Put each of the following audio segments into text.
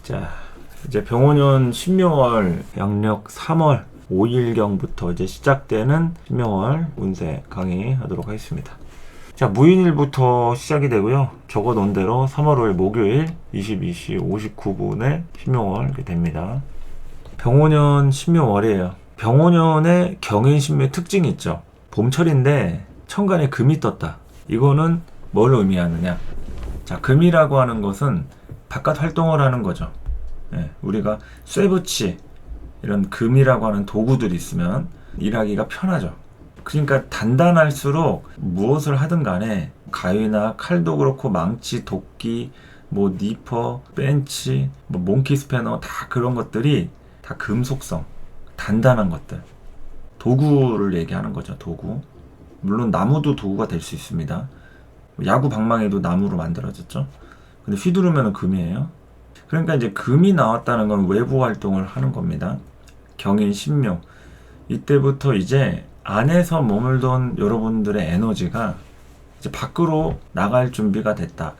자, 이제 병원년 신묘월 양력 3월 5일경부터 이제 시작되는 신묘월 운세 강의하도록 하겠습니다. 자, 무인일부터 시작이 되고요. 적어 놓은 대로 3월 5일 목요일 22시 59분에 신묘월 됩니다. 병원년 신묘월이에요. 병원년의 경인신묘의 특징이 있죠. 봄철인데 천간에 금이 떴다. 이거는 뭘 의미하느냐? 자, 금이라고 하는 것은 바깥 활동을 하는 거죠. 우리가 쇠붙이 이런 금이라고 하는 도구들이 있으면 일하기가 편하죠. 그러니까 단단할수록 무엇을 하든 간에 가위나 칼도 그렇고 망치, 도끼, 뭐 니퍼, 벤치, 뭐 몽키 스패너 다 그런 것들이 다 금속성, 단단한 것들, 도구를 얘기하는 거죠. 도구. 물론 나무도 도구가 될 수 있습니다. 야구 방망이도 나무로 만들어졌죠. 근데 휘두르면 금이에요. 그러니까 이제 금이 나왔다는 건 외부 활동을 하는 겁니다. 경인 신묘. 이때부터 이제 안에서 머물던 여러분들의 에너지가 이제 밖으로 나갈 준비가 됐다.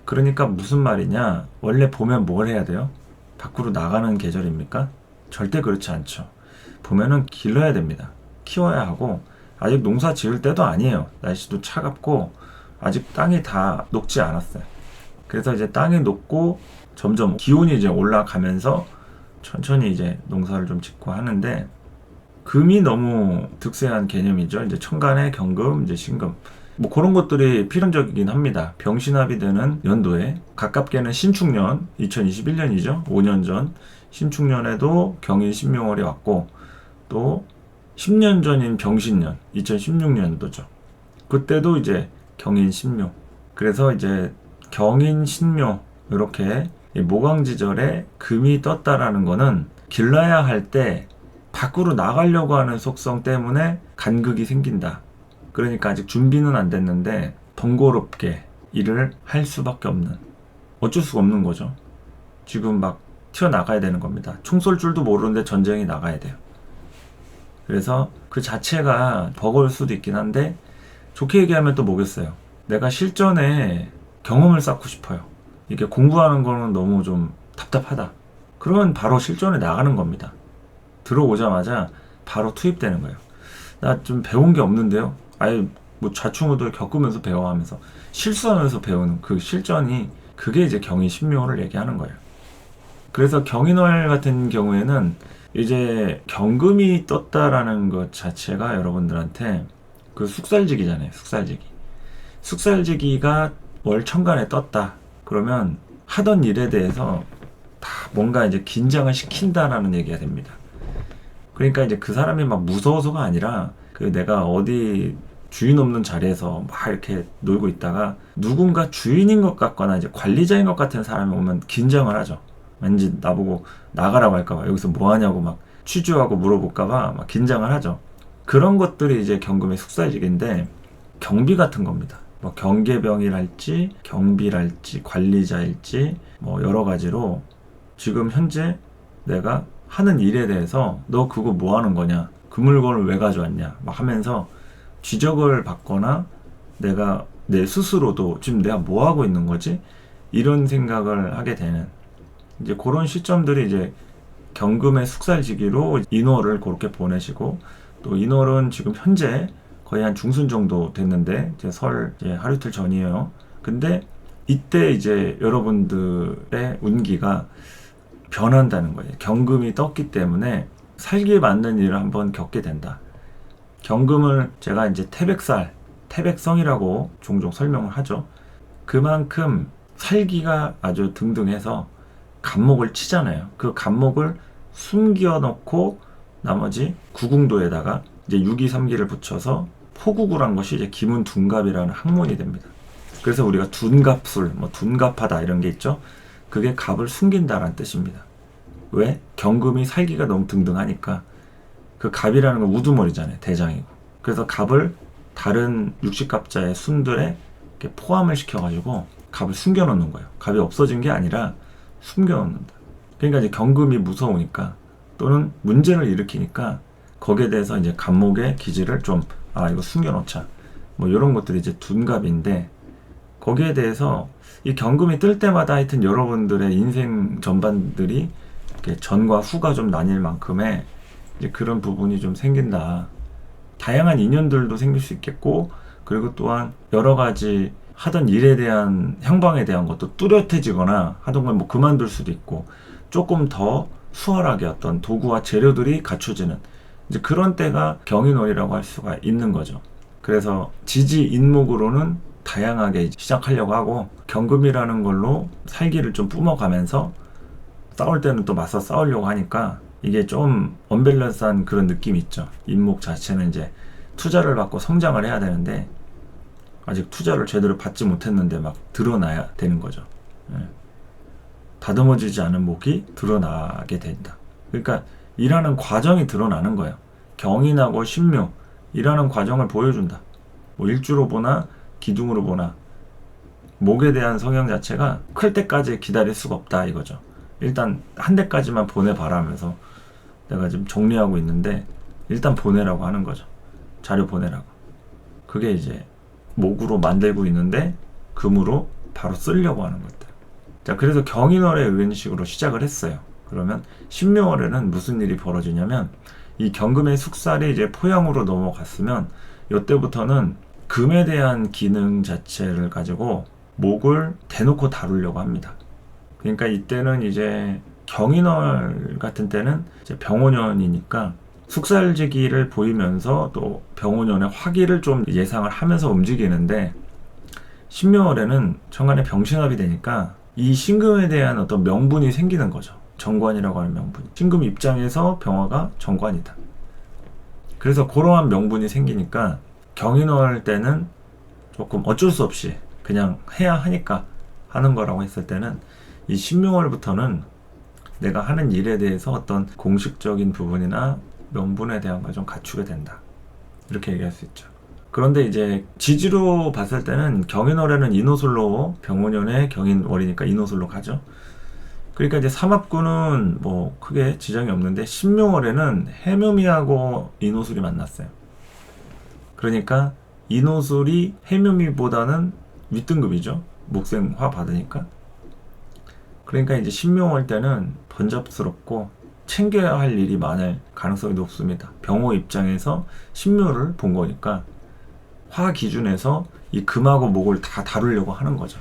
그러니까 무슨 말이냐? 원래 보면 뭘 해야 돼요? 밖으로 나가는 계절입니까? 절대 그렇지 않죠. 보면은 길러야 됩니다. 키워야 하고, 아직 농사 지을 때도 아니에요. 날씨도 차갑고 아직 땅이 다 녹지 않았어요. 그래서 이제 땅이 녹고 점점 기온이 이제 올라가면서 천천히 이제 농사를 좀 짓고 하는데, 금이 너무 득세한 개념이죠. 이제 천간에 경금, 이제 신금. 뭐 그런 것들이 필연적이긴 합니다. 병신합이 되는 연도에 가깝게는 신축년 2021년이죠. 5년 전 신축년에도 경인 신묘월이 왔고, 또 10년 전인 병신년 2016년도죠. 그때도 이제 경인 신묘. 그래서 이제 경인 신묘 이렇게 모광지절에 금이 떴다라는 거는 길러야 할 때 밖으로 나가려고 하는 속성 때문에 간극이 생긴다. 그러니까 아직 준비는 안 됐는데 번거롭게 일을 할 수밖에 없는, 어쩔 수가 없는 거죠. 지금 막 튀어나가야 되는 겁니다. 총 쏠 줄도 모르는데 전쟁이 나가야 돼요. 그래서 그 자체가 버거울 수도 있긴 한데, 좋게 얘기하면 또 뭐겠어요. 내가 실전에 경험을 쌓고 싶어요. 이게 공부하는 거는 너무 좀 답답하다. 그러면 바로 실전에 나가는 겁니다. 들어오자마자 바로 투입되는 거예요. 나 좀 배운 게 없는데요. 아예 뭐 좌충우돌 겪으면서 배워 하면서 실수하면서 배우는 그 실전이, 그게 이제 경인 신묘를 얘기하는 거예요. 그래서 경인월 같은 경우에는 이제 경금이 떴다라는 것 자체가 여러분들한테 그 숙살지기잖아요. 숙살지기가 월 천간에 떴다. 그러면 하던 일에 대해서 다 뭔가 이제 긴장을 시킨다라는 얘기가 됩니다. 그러니까 이제 그 사람이 막 무서워서가 아니라, 그 내가 어디 주인 없는 자리에서 막 이렇게 놀고 있다가 누군가 주인인 것 같거나 이제 관리자인 것 같은 사람이 오면 긴장을 하죠. 왠지 나보고 나가라고 할까봐, 여기서 뭐 하냐고 막 취조하고 물어볼까봐 막 긴장을 하죠. 그런 것들이 이제 경금의 숙살직인데, 경비 같은 겁니다. 뭐 경계병이랄지 경비랄지 관리자일지 뭐 여러 가지로 지금 현재 내가 하는 일에 대해서 너 그거 뭐 하는 거냐, 그 물건을 왜 가져왔냐 막 하면서 지적을 받거나, 내가 내 스스로도 지금 내가 뭐 하고 있는 거지, 이런 생각을 하게 되는 이제 그런 시점들이 이제 경금의 숙살지기로 인월을 그렇게 보내시고, 또 인월은 지금 현재 거의 한 중순 정도 됐는데, 이제 설 이제 하루 이틀 전이에요. 근데 이때 이제 여러분들의 운기가 변한다는 거예요. 경금이 떴기 때문에 살기에 맞는 일을 한번 겪게 된다. 경금을 제가 이제 태백살, 태백성이라고 종종 설명을 하죠. 그만큼 살기가 아주 등등해서 간목을 치잖아요. 그 간목을 숨겨 놓고 나머지 구궁도에다가 이제 6기3기를 붙여서 포구구란 것이 이제 기문둔갑이라는 학문이 됩니다. 그래서 우리가 둔갑술, 뭐 둔갑하다 이런 게 있죠. 그게 갑을 숨긴다라는 뜻입니다. 왜? 경금이 살기가 너무 등등하니까. 그 갑이라는 건 우두머리잖아요. 대장이고. 그래서 갑을 다른 육식갑자의 순들에 이렇게 포함을 시켜가지고 갑을 숨겨놓는 거예요. 갑이 없어진 게 아니라 숨겨놓는다. 그러니까 이제 경금이 무서우니까, 또는 문제를 일으키니까 거기에 대해서 이제 간목의 기질을 좀, 이거 숨겨놓자. 뭐 이런 것들이 이제 둔갑인데, 거기에 대해서 이 경금이 뜰 때마다 하여튼 여러분들의 인생 전반들이 이렇게 전과 후가 좀 나뉠 만큼의 이제 그런 부분이 좀 생긴다. 다양한 인연들도 생길 수 있겠고, 그리고 또한 여러 가지 하던 일에 대한 향방에 대한 것도 뚜렷해지거나 하던 걸 뭐 그만둘 수도 있고, 조금 더 수월하게 어떤 도구와 재료들이 갖춰지는 이제 그런 때가 경인월이라고 할 수가 있는 거죠. 그래서 지지인목으로는 다양하게 시작하려고 하고, 경금이라는 걸로 살기를 좀 뿜어가면서 싸울 때는 또 맞서 싸우려고 하니까 이게 좀 언밸런스한 그런 느낌이 있죠. 인목 자체는 이제 투자를 받고 성장을 해야 되는데 아직 투자를 제대로 받지 못했는데 막 드러나야 되는 거죠. 다듬어지지 않은 목이 드러나게 된다. 그러니까 일하는 과정이 드러나는 거예요. 경인하고 신묘 일하는 과정을 보여준다. 뭐 일주로 보나 기둥으로 보나 목에 대한 성향 자체가 클 때까지 기다릴 수가 없다 이거죠. 일단 한 대까지만 보내봐라 하면서 내가 지금 정리하고 있는데 일단 보내라고 하는 거죠. 자료 보내라고. 그게 이제 목으로 만들고 있는데 금으로 바로 쓰려고 하는 것들. 자, 그래서 경인월에 이런 식으로 시작을 했어요. 그러면 신묘월에는 무슨 일이 벌어지냐면 이 경금의 숙살이 이제 포양으로 넘어갔으면 이때부터는 금에 대한 기능 자체를 가지고 목을 대놓고 다루려고 합니다. 그러니까 이때는 이제 경인월 같은 때는 이제 병오년이니까 숙살지기를 보이면서 또 병오년의 화기를 좀 예상을 하면서 움직이는데, 신묘월에는 천간에 병신합이 되니까 이 신금에 대한 어떤 명분이 생기는 거죠. 정관이라고 하는 명분. 신금 입장에서 병화가 정관이다. 그래서 그러한 명분이 생기니까 경인월 때는 조금 어쩔 수 없이 그냥 해야 하니까 하는 거라고 했을 때는 이 신묘월부터는 내가 하는 일에 대해서 어떤 공식적인 부분이나 명분에 대한 걸 좀 갖추게 된다. 이렇게 얘기할 수 있죠. 그런데 이제 지지로 봤을 때는 경인월에는 인호술로, 병오년에 경인월이니까 인호술로 가죠. 그러니까 이제 삼합구는 뭐 크게 지장이 없는데 신묘월에는 해묘미하고 인호술이 만났어요. 그러니까 인호술이 해묘미보다는 윗등급이죠. 목생화 받으니까. 그러니까 이제 신묘월 때는 번잡스럽고 챙겨야 할 일이 많을 가능성이 높습니다. 병호 입장에서 신묘를 본 거니까 화 기준에서 이 금하고 목을 다 다루려고 하는 거죠.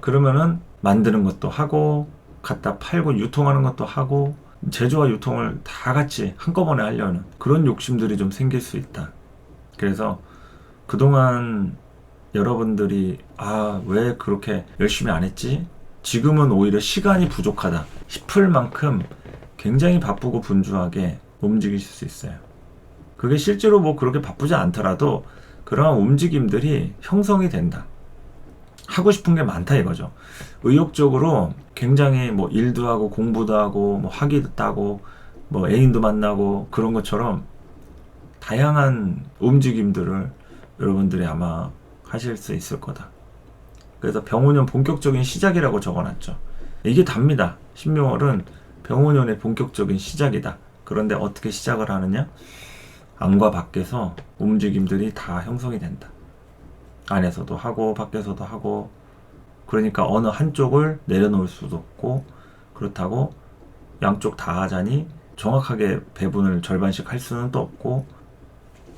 그러면은 만드는 것도 하고 갖다 팔고 유통하는 것도 하고 제조와 유통을 다 같이 한꺼번에 하려는 그런 욕심들이 좀 생길 수 있다. 그래서 그동안 여러분들이 왜 그렇게 열심히 안 했지? 지금은 오히려 시간이 부족하다 싶을 만큼 굉장히 바쁘고 분주하게 움직이실 수 있어요. 그게 실제로 뭐 그렇게 바쁘지 않더라도 그러한 움직임들이 형성이 된다. 하고 싶은 게 많다 이거죠. 의욕적으로 굉장히 뭐 일도 하고 공부도 하고 뭐 학위도 따고 뭐 애인도 만나고 그런 것처럼 다양한 움직임들을 여러분들이 아마 하실 수 있을 거다. 그래서 병오년 본격적인 시작이라고 적어놨죠. 이게 답니다. 신묘월은 병오년의 본격적인 시작이다. 그런데 어떻게 시작을 하느냐? 안과 밖에서 움직임들이 다 형성이 된다. 안에서도 하고 밖에서도 하고, 그러니까 어느 한쪽을 내려놓을 수도 없고, 그렇다고 양쪽 다 하자니 정확하게 배분을 절반씩 할 수는 또 없고,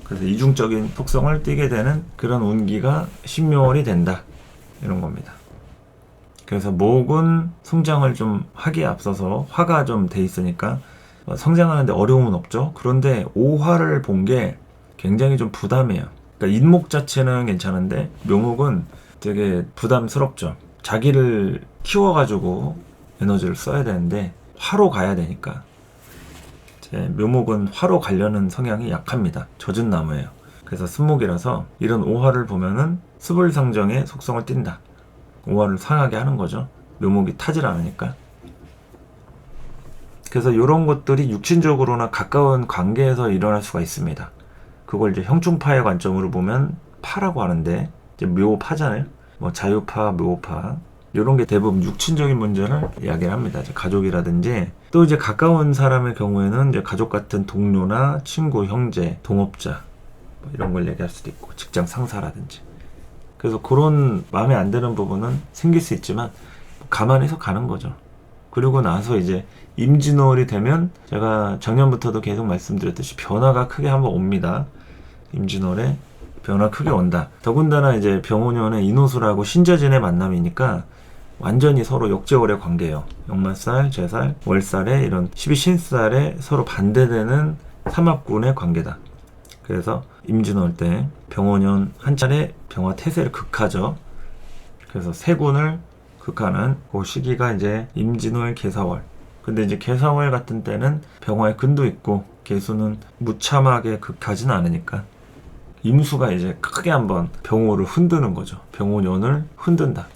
그래서 이중적인 속성을 띠게 되는 그런 운기가 신묘월이 된다. 이런 겁니다. 그래서 목은 성장을 좀 하기에 앞서서 화가 좀 돼 있으니까 성장하는데 어려움은 없죠. 그런데 오화를 본 게 굉장히 좀 부담이에요. 그러니까 인목 자체는 괜찮은데 묘목은 되게 부담스럽죠. 자기를 키워가지고 에너지를 써야 되는데 화로 가야 되니까 묘목은 화로 가려는 성향이 약합니다. 젖은 나무예요. 그래서 습목이라서 이런 오화를 보면은 수불상정의 속성을 띈다. 오화를 상하게 하는 거죠. 묘목이 타질 않으니까. 그래서 이런 것들이 육신적으로나 가까운 관계에서 일어날 수가 있습니다. 그걸 이제 형충파의 관점으로 보면 파라고 하는데 이제 묘파잖아요. 뭐 자유파, 묘파 이런 게 대부분 육친적인 문제를 이야기를 합니다. 이제 가족이라든지 또 이제 가까운 사람의 경우에는 이제 가족 같은 동료나 친구, 형제, 동업자 뭐 이런 걸 얘기할 수도 있고 직장 상사라든지. 그래서 그런 마음에 안 드는 부분은 생길 수 있지만 감안해서 가는 거죠. 그리고 나서 이제 임진월이 되면 제가 작년부터도 계속 말씀드렸듯이 변화가 크게 한번 옵니다. 임진월에 변화 크게 온다. 더군다나 이제 병오년에 인호술하고 신재진의 만남이니까 완전히 서로 역제월의 관계예요. 역말살, 제살, 월살에 이런 12신살에 서로 반대되는 삼합군의 관계다. 그래서 임진월 때 병오년 한 차례 병화 태세를 극하죠. 그래서 세 군을 극하는 그 시기가 이제 임진월 개사월. 근데 이제 개사월 같은 때는 병화의 근도 있고 개수는 무참하게 극하진 않으니까 임수가 이제 크게 한번 병오를 흔드는 거죠. 병오년을 흔든다.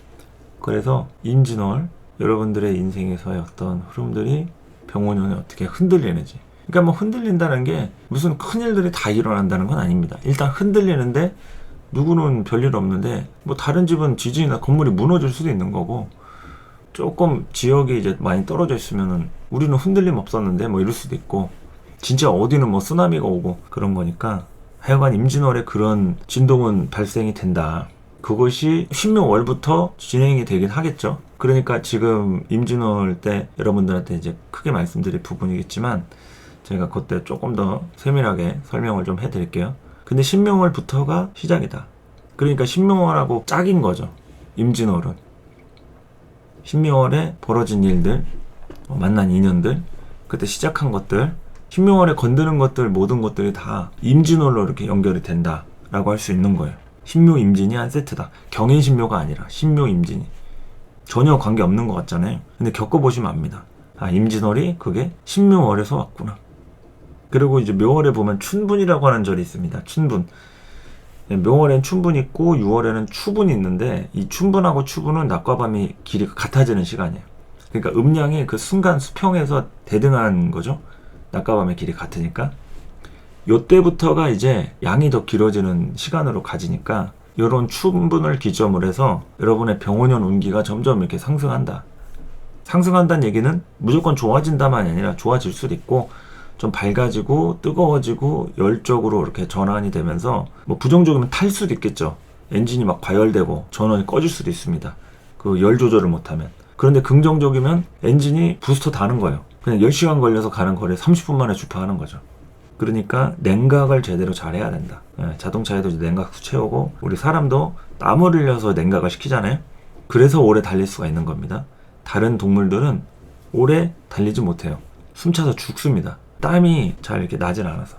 그래서 임진월 여러분들의 인생에서의 어떤 흐름들이 병오년에 어떻게 흔들리는지. 그러니까 뭐 흔들린다는 게 무슨 큰일들이 다 일어난다는 건 아닙니다. 일단 흔들리는데 누구는 별일 없는데 뭐 다른 집은 지진이나 건물이 무너질 수도 있는 거고 조금 지역이 이제 많이 떨어져 있으면은 우리는 흔들림 없었는데 뭐 이럴 수도 있고 진짜 어디는 뭐 쓰나미가 오고 그런 거니까 하여간 임진월에 그런 진동은 발생이 된다. 그것이 신묘월부터 진행이 되긴 하겠죠. 그러니까 지금 임진월 때 여러분들한테 이제 크게 말씀드릴 부분이겠지만 제가 그때 조금 더 세밀하게 설명을 좀 해드릴게요. 근데 신묘월부터가 시작이다. 그러니까 신묘월하고 짝인 거죠. 임진월은. 신묘월에 벌어진 일들, 만난 인연들, 그때 시작한 것들, 신묘월에 건드는 것들, 모든 것들이 다 임진월로 이렇게 연결이 된다라고 할 수 있는 거예요. 신묘 임진이 한 세트다. 경인 신묘가 아니라 신묘 임진이. 전혀 관계 없는 것 같잖아요. 근데 겪어보시면 압니다. 아, 임진월이 그게 신묘월에서 왔구나. 그리고 이제 묘월에 보면 춘분이라고 하는 절이 있습니다. 춘분. 묘월엔 춘분이 있고 6월에는 추분이 있는데 이 춘분하고 추분은 낮과 밤이 길이가 같아지는 시간이에요. 그러니까 음양이 그 순간 수평에서 대등한 거죠. 낮과 밤의 길이 같으니까. 요때부터가 이제 양이 더 길어지는 시간으로 가지니까 이런 춘분을 기점으로 해서 여러분의 병오년 운기가 점점 이렇게 상승한다. 상승한다는 얘기는 무조건 좋아진다만이 아니라 좋아질 수도 있고 좀 밝아지고 뜨거워지고 열적으로 이렇게 전환이 되면서 뭐 부정적이면 탈 수도 있겠죠. 엔진이 막 과열되고 전원이 꺼질 수도 있습니다. 그 열 조절을 못하면. 그런데 긍정적이면 엔진이 부스터 다는 거예요. 그냥 10시간 걸려서 가는 거리에 30분 만에 주파하는 거죠. 그러니까 냉각을 제대로 잘 해야 된다. 자동차에도 이제 냉각수 채우고 우리 사람도 땀을 흘려서 냉각을 시키잖아요. 그래서 오래 달릴 수가 있는 겁니다. 다른 동물들은 오래 달리지 못해요. 숨차서 죽습니다. 땀이 잘 이렇게 나질 않아서.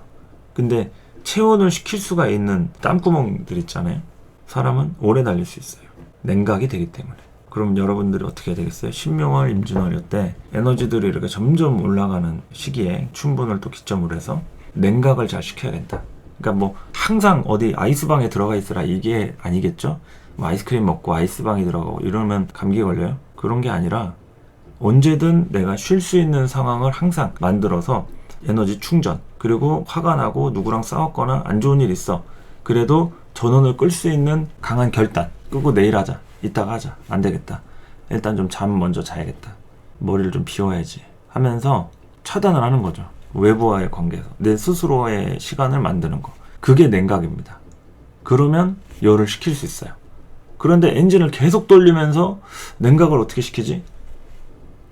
근데 체온을 시킬 수가 있는 땀구멍들 있잖아요. 사람은 오래 달릴 수 있어요. 냉각이 되기 때문에. 그럼 여러분들이 어떻게 해야 되겠어요? 신묘월, 임진월 때 에너지들이 이렇게 점점 올라가는 시기에 춘분을 또 기점으로 해서 냉각을 잘 시켜야 된다. 그러니까 뭐 항상 어디 아이스방에 들어가 있으라 이게 아니겠죠? 뭐 아이스크림 먹고 아이스방에 들어가고 이러면 감기 걸려요? 그런 게 아니라 언제든 내가 쉴 수 있는 상황을 항상 만들어서 에너지 충전, 그리고 화가 나고 누구랑 싸웠거나 안 좋은 일 있어. 그래도 전원을 끌 수 있는 강한 결단. 끄고 내일 하자. 이따가 하자. 안 되겠다. 일단 좀 잠 먼저 자야겠다. 머리를 좀 비워야지. 하면서 차단을 하는 거죠. 외부와의 관계에서. 내 스스로의 시간을 만드는 거. 그게 냉각입니다. 그러면 열을 식힐 수 있어요. 그런데 엔진을 계속 돌리면서 냉각을 어떻게 시키지?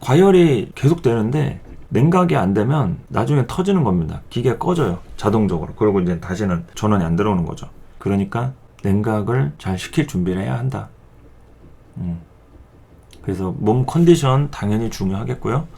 과열이 계속 되는데 냉각이 안 되면 나중에 터지는 겁니다. 기계가 꺼져요. 자동적으로. 그리고 이제 다시는 전원이 안 들어오는 거죠. 그러니까 냉각을 잘 시킬 준비를 해야 한다. 그래서 몸 컨디션 당연히 중요하겠고요.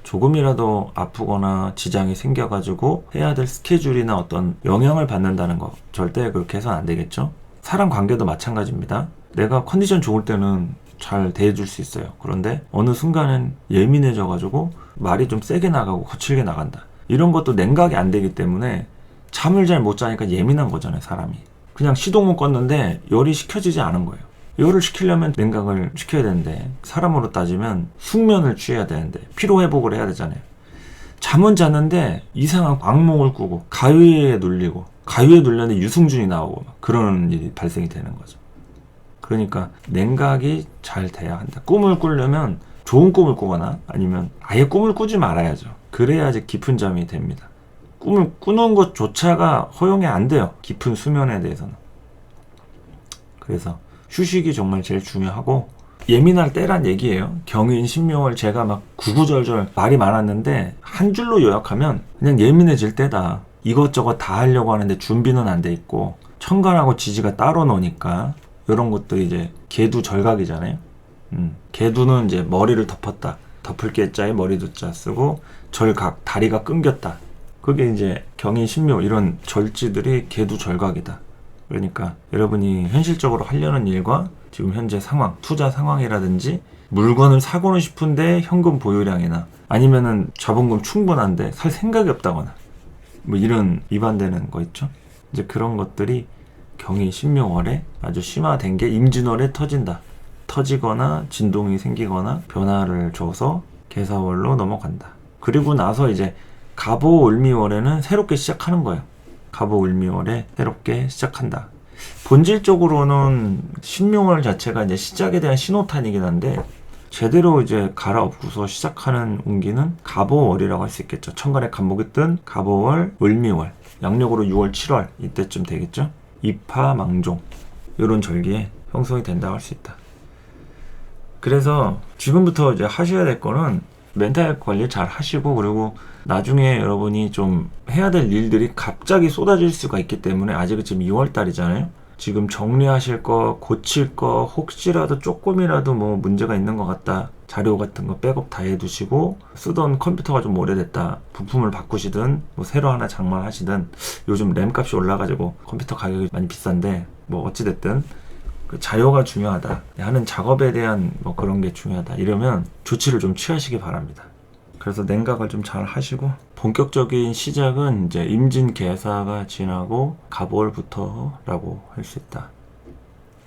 조금이라도 아프거나 지장이 생겨가지고 해야 될 스케줄이나 어떤 영향을 받는다는 거 절대 그렇게 해서는 안 되겠죠. 사람 관계도 마찬가지입니다. 내가 컨디션 좋을 때는 잘 대해줄 수 있어요. 그런데 어느 순간은 예민해져가지고 말이 좀 세게 나가고 거칠게 나간다. 이런 것도 냉각이 안 되기 때문에 잠을 잘 못 자니까 예민한 거잖아요, 사람이. 그냥 시동은 껐는데 열이 식혀지지 않은 거예요. 열을 식히려면 냉각을 시켜야 되는데 사람으로 따지면 숙면을 취해야 되는데 피로회복을 해야 되잖아요. 잠은 잤는데 이상한 악몽을 꾸고 가위에 눌리고 가위에 눌렸는데 유승준이 나오고 그런 일이 발생이 되는 거죠. 그러니까 냉각이 잘 돼야 한다. 꿈을 꾸려면 좋은 꿈을 꾸거나 아니면 아예 꿈을 꾸지 말아야죠. 그래야지 깊은 잠이 됩니다. 꿈을 꾸는 것조차가 허용이 안 돼요. 깊은 수면에 대해서는. 그래서 휴식이 정말 제일 중요하고, 예민할 때란 얘기예요. 경인, 신묘월 제가 막 구구절절 말이 많았는데 한 줄로 요약하면 그냥 예민해질 때다. 이것저것 다 하려고 하는데 준비는 안 돼 있고, 천간하고 지지가 따로 노니까 이런 것들이 이제 계두절각이잖아요. 계두는 이제 머리를 덮었다. 덮을 계자에 머리두자 쓰고, 절각, 다리가 끊겼다. 그게 이제 경인, 신묘 이런 절지들이 계두절각이다. 그러니까 여러분이 현실적으로 하려는 일과 지금 현재 상황, 투자 상황이라든지 물건을 사고는 싶은데 현금 보유량이나 아니면은 자본금 충분한데 살 생각이 없다거나 뭐 이런 위반되는 거 있죠. 이제 그런 것들이 경인, 신묘월에 아주 심화된 게 임진월에 터진다. 터지거나 진동이 생기거나 변화를 줘서 개사월로 넘어간다. 그리고 나서 이제 갑오, 을미월에는 새롭게 시작하는 거예요. 갑오, 을미월에 새롭게 시작한다. 본질적으로는 신묘월 자체가 이제 시작에 대한 신호탄이긴 한데, 제대로 이제 갈아엎고서 시작하는 운기는 갑오월이라고 할 수 있겠죠. 천간에 간목이 뜬 갑오월, 을미월, 양력으로 6월, 7월 이때쯤 되겠죠. 입하망종 이런 절기에 형성이 된다고 할 수 있다. 그래서 지금부터 이제 하셔야 될 거는 멘탈 관리 잘 하시고, 그리고 나중에 여러분이 좀 해야 될 일들이 갑자기 쏟아질 수가 있기 때문에, 아직은 지금 2월 달이잖아요. 지금 정리하실 거, 고칠 거, 혹시라도 조금이라도 뭐 문제가 있는 것 같다, 자료 같은 거 백업 다 해두시고, 쓰던 컴퓨터가 좀 오래됐다, 부품을 바꾸시든 뭐 새로 하나 장만하시든, 요즘 램 값이 올라가지고 컴퓨터 가격이 많이 비싼데 뭐 어찌됐든 그 자료가 중요하다, 하는 작업에 대한 뭐 그런 게 중요하다, 이러면 조치를 좀 취하시기 바랍니다. 그래서 냉각을 좀 잘 하시고, 본격적인 시작은 이제 임진개사가 지나고 갑월부터라고 할 수 있다.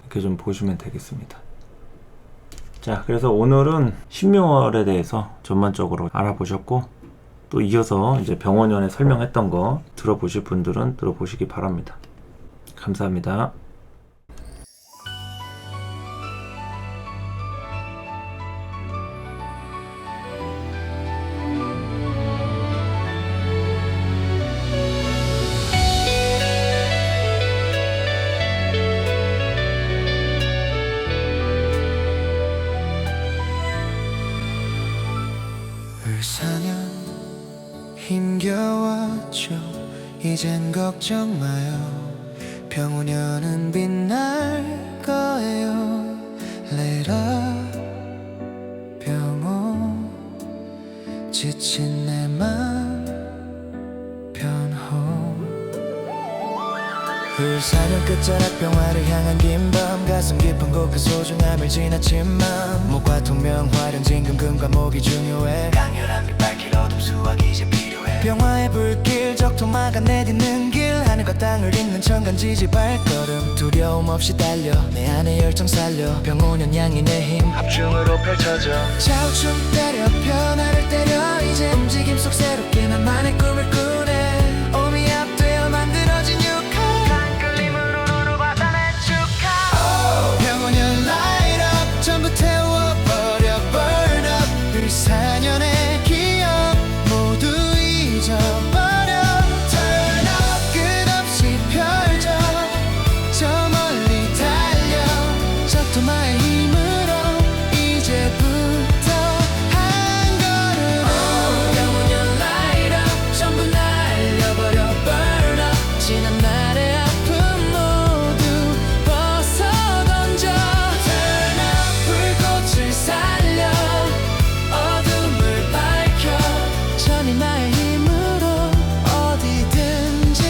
이렇게 좀 보시면 되겠습니다. 자, 그래서 오늘은 신묘월에 대해서 전반적으로 알아보셨고, 또 이어서 이제 병원연에 설명했던 거 들어보실 분들은 들어보시기 바랍니다. 감사합니다. 을사년 힘겨웠죠. 이젠 걱정 마요. 병우년은 빛날 거예요. 레라 병호, 지친 내 맘 변호. 을사년 끝자락 병화를 향한 긴 밤, 가슴 깊은 곳 그 소중함을 지나치만, 목과 통명 활용 진금금과 목이 중요해. 강렬한 빛 밝힐 어둠 수확이 이제 필요해. 병화의 불길 적토마가 내딛는 길, 하늘과 땅을 잇는 천간지지 발걸음, 두려움 없이 달려 내 안의 열정 살려. 병오년 양이 내 힘 합중으로 펼쳐져. 자우춤 때려 변화를 때려, 이제 움직임 속 새롭게 나만의 꿈을 꾸네. 오미 앞되어 만들어진 육하, 단끌림으로 받아 내 축하. 병오년 light up, 전부 태워버려 burn up. 을사년의 기억 모두 잊어버려. turn up, 끝없이 펼쳐 저 멀리 달려. 적토마의 힘으로 이제부터 한 걸음. 병오년 light up, 전부 날려버려 burn up. 지난 날의 아픔 모두 벗어던져. turn up, 불꽃을 살려 어둠을 밝혀. 전이 나의 힘으로 어디든지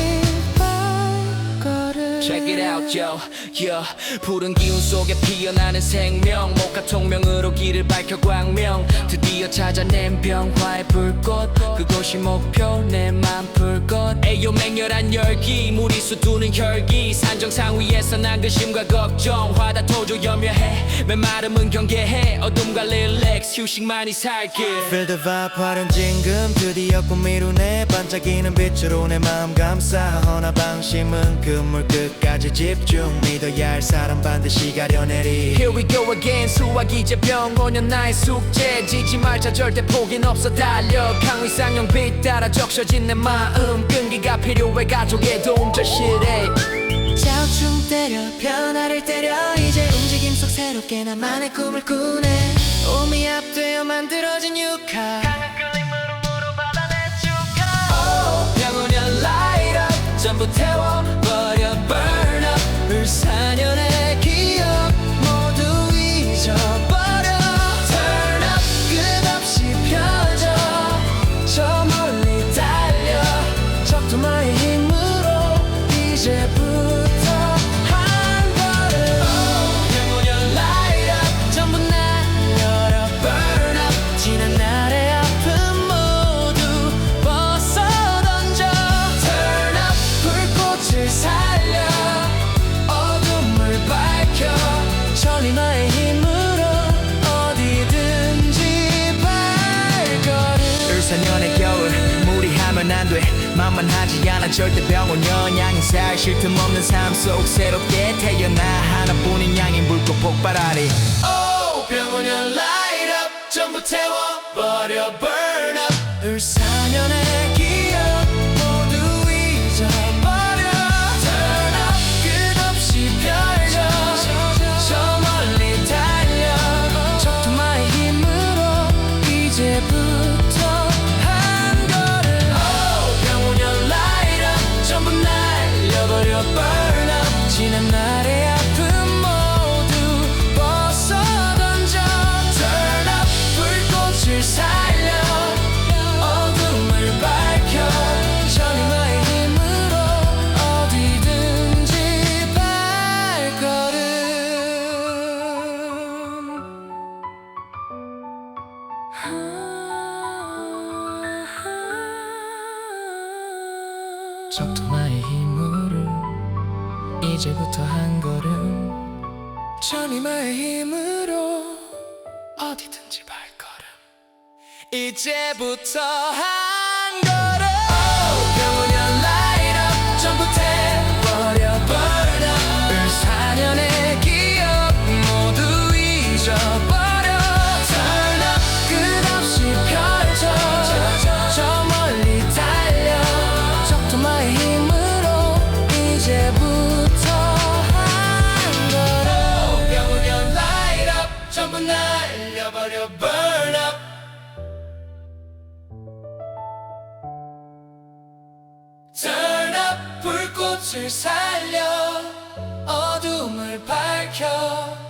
발걸음. Check it out, yo, yeah. 푸른 기운 속에 피어나는 생명, 목과 통명으로 길을 밝혀 광명. 드디어 찾아낸 병화의 불꽃, 그곳이 목표 내 맘 풀 것. 에요 맹렬한 열기, 무리수 두는 혈기, 산정상 위에서 난 근심과 걱정. 화다 토조 염려해, 메마름은 경계해. 어둠과 릴렉스 휴식만이 살길. Feel the vibe, 화려한 진금 드디어 꿈 이루네. 반짝이는 빛으로 내 마음 감싸. 허나 방심은 그물 끝까지 집중, 믿어야 할 사람 반드시 가려내리. Here we go again, 수학 이제 병오년 나의 숙제. 지지 말자 절대 포기는 없어 달려. 강위상형 빛 따라 적셔진 내 마음, 끈기가 필요해 가족의 도움 절실해. 짤충 때려 변화를 때려 이제 움직임 속 새롭게 나만의 꿈을 꾸네 몸이 합되어 만들어진 육화 강한 끌림으로 모두 받아내 축하 병원연 light up 전부 태워버려 burn up 을사년의 기억 모두 잊어버려 turn up 끝없이 펴져 저 멀리 달려 적토마의 힘으로 이제부터 한 걸음 병원연 light up 전부 날려라 burn up 지난 날의 아픔 모두 벗어던져 turn up 불꽃을 살려 어둠을 밝혀 천리마의 힘으로 어디든지 발걸음 을사년의 겨울 무리하면 안돼 만만하지 않아 절대 병원연 양인 살 쉴 틈 없는 삶 속 새롭게 태어나 하나뿐인 양인 불꽃 폭발하리 병원연 light up 전부 태워버려 burn up 을사년의 기억 모두 잊어버려 turn up 끝없이 펼쳐 저 멀리 달려 적토마의 힘으로 이제부터 한 걸음 병원연 light up 전부 날려버려 burn up 지난 날의 아픔 모두 벗어던져 turn up 불꽃을 살려 어둠을 밝혀 천리마의 힘으로 어디든지 발걸음 적토마의 힘으로 이제부터 한 걸음 천리마의 힘으로 어디든지 발걸음 이제부터 한 걸음 병원연 light up 전부 태워버려 burn up 을사년의 기억 모두 잊어버려 turn up 끝없이 펼쳐 저 멀리 달려 적토마의 힘으로 이제부터 한 걸음 병원연 light up 전부 날려버려 burn up turn up 불꽃을 살려 어둠을 밝혀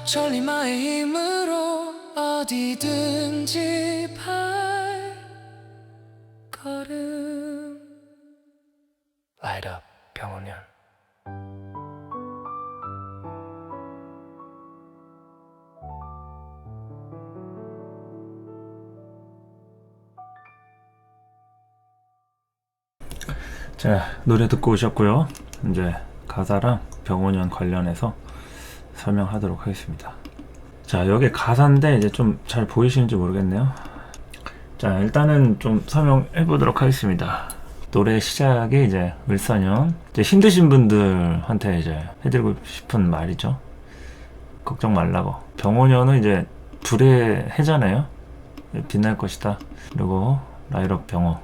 천리마의 힘으로 어디든지 발걸음 Light up 병원연 자, 노래 듣고 오셨고요. 이제 가사랑 병원연 관련해서 설명하도록 하겠습니다. 자, 여기 가사인데 이제 좀 잘 보이시는지 모르겠네요. 자, 일단은 좀 설명해 보도록 하겠습니다. 노래 시작이 이제 을사년, 이제 힘드신 분들한테 이제 해드리고 싶은 말이죠. 걱정 말라고. 병원연은 이제 불의 해잖아요. 빛날 것이다. 그리고 라이럽 병호,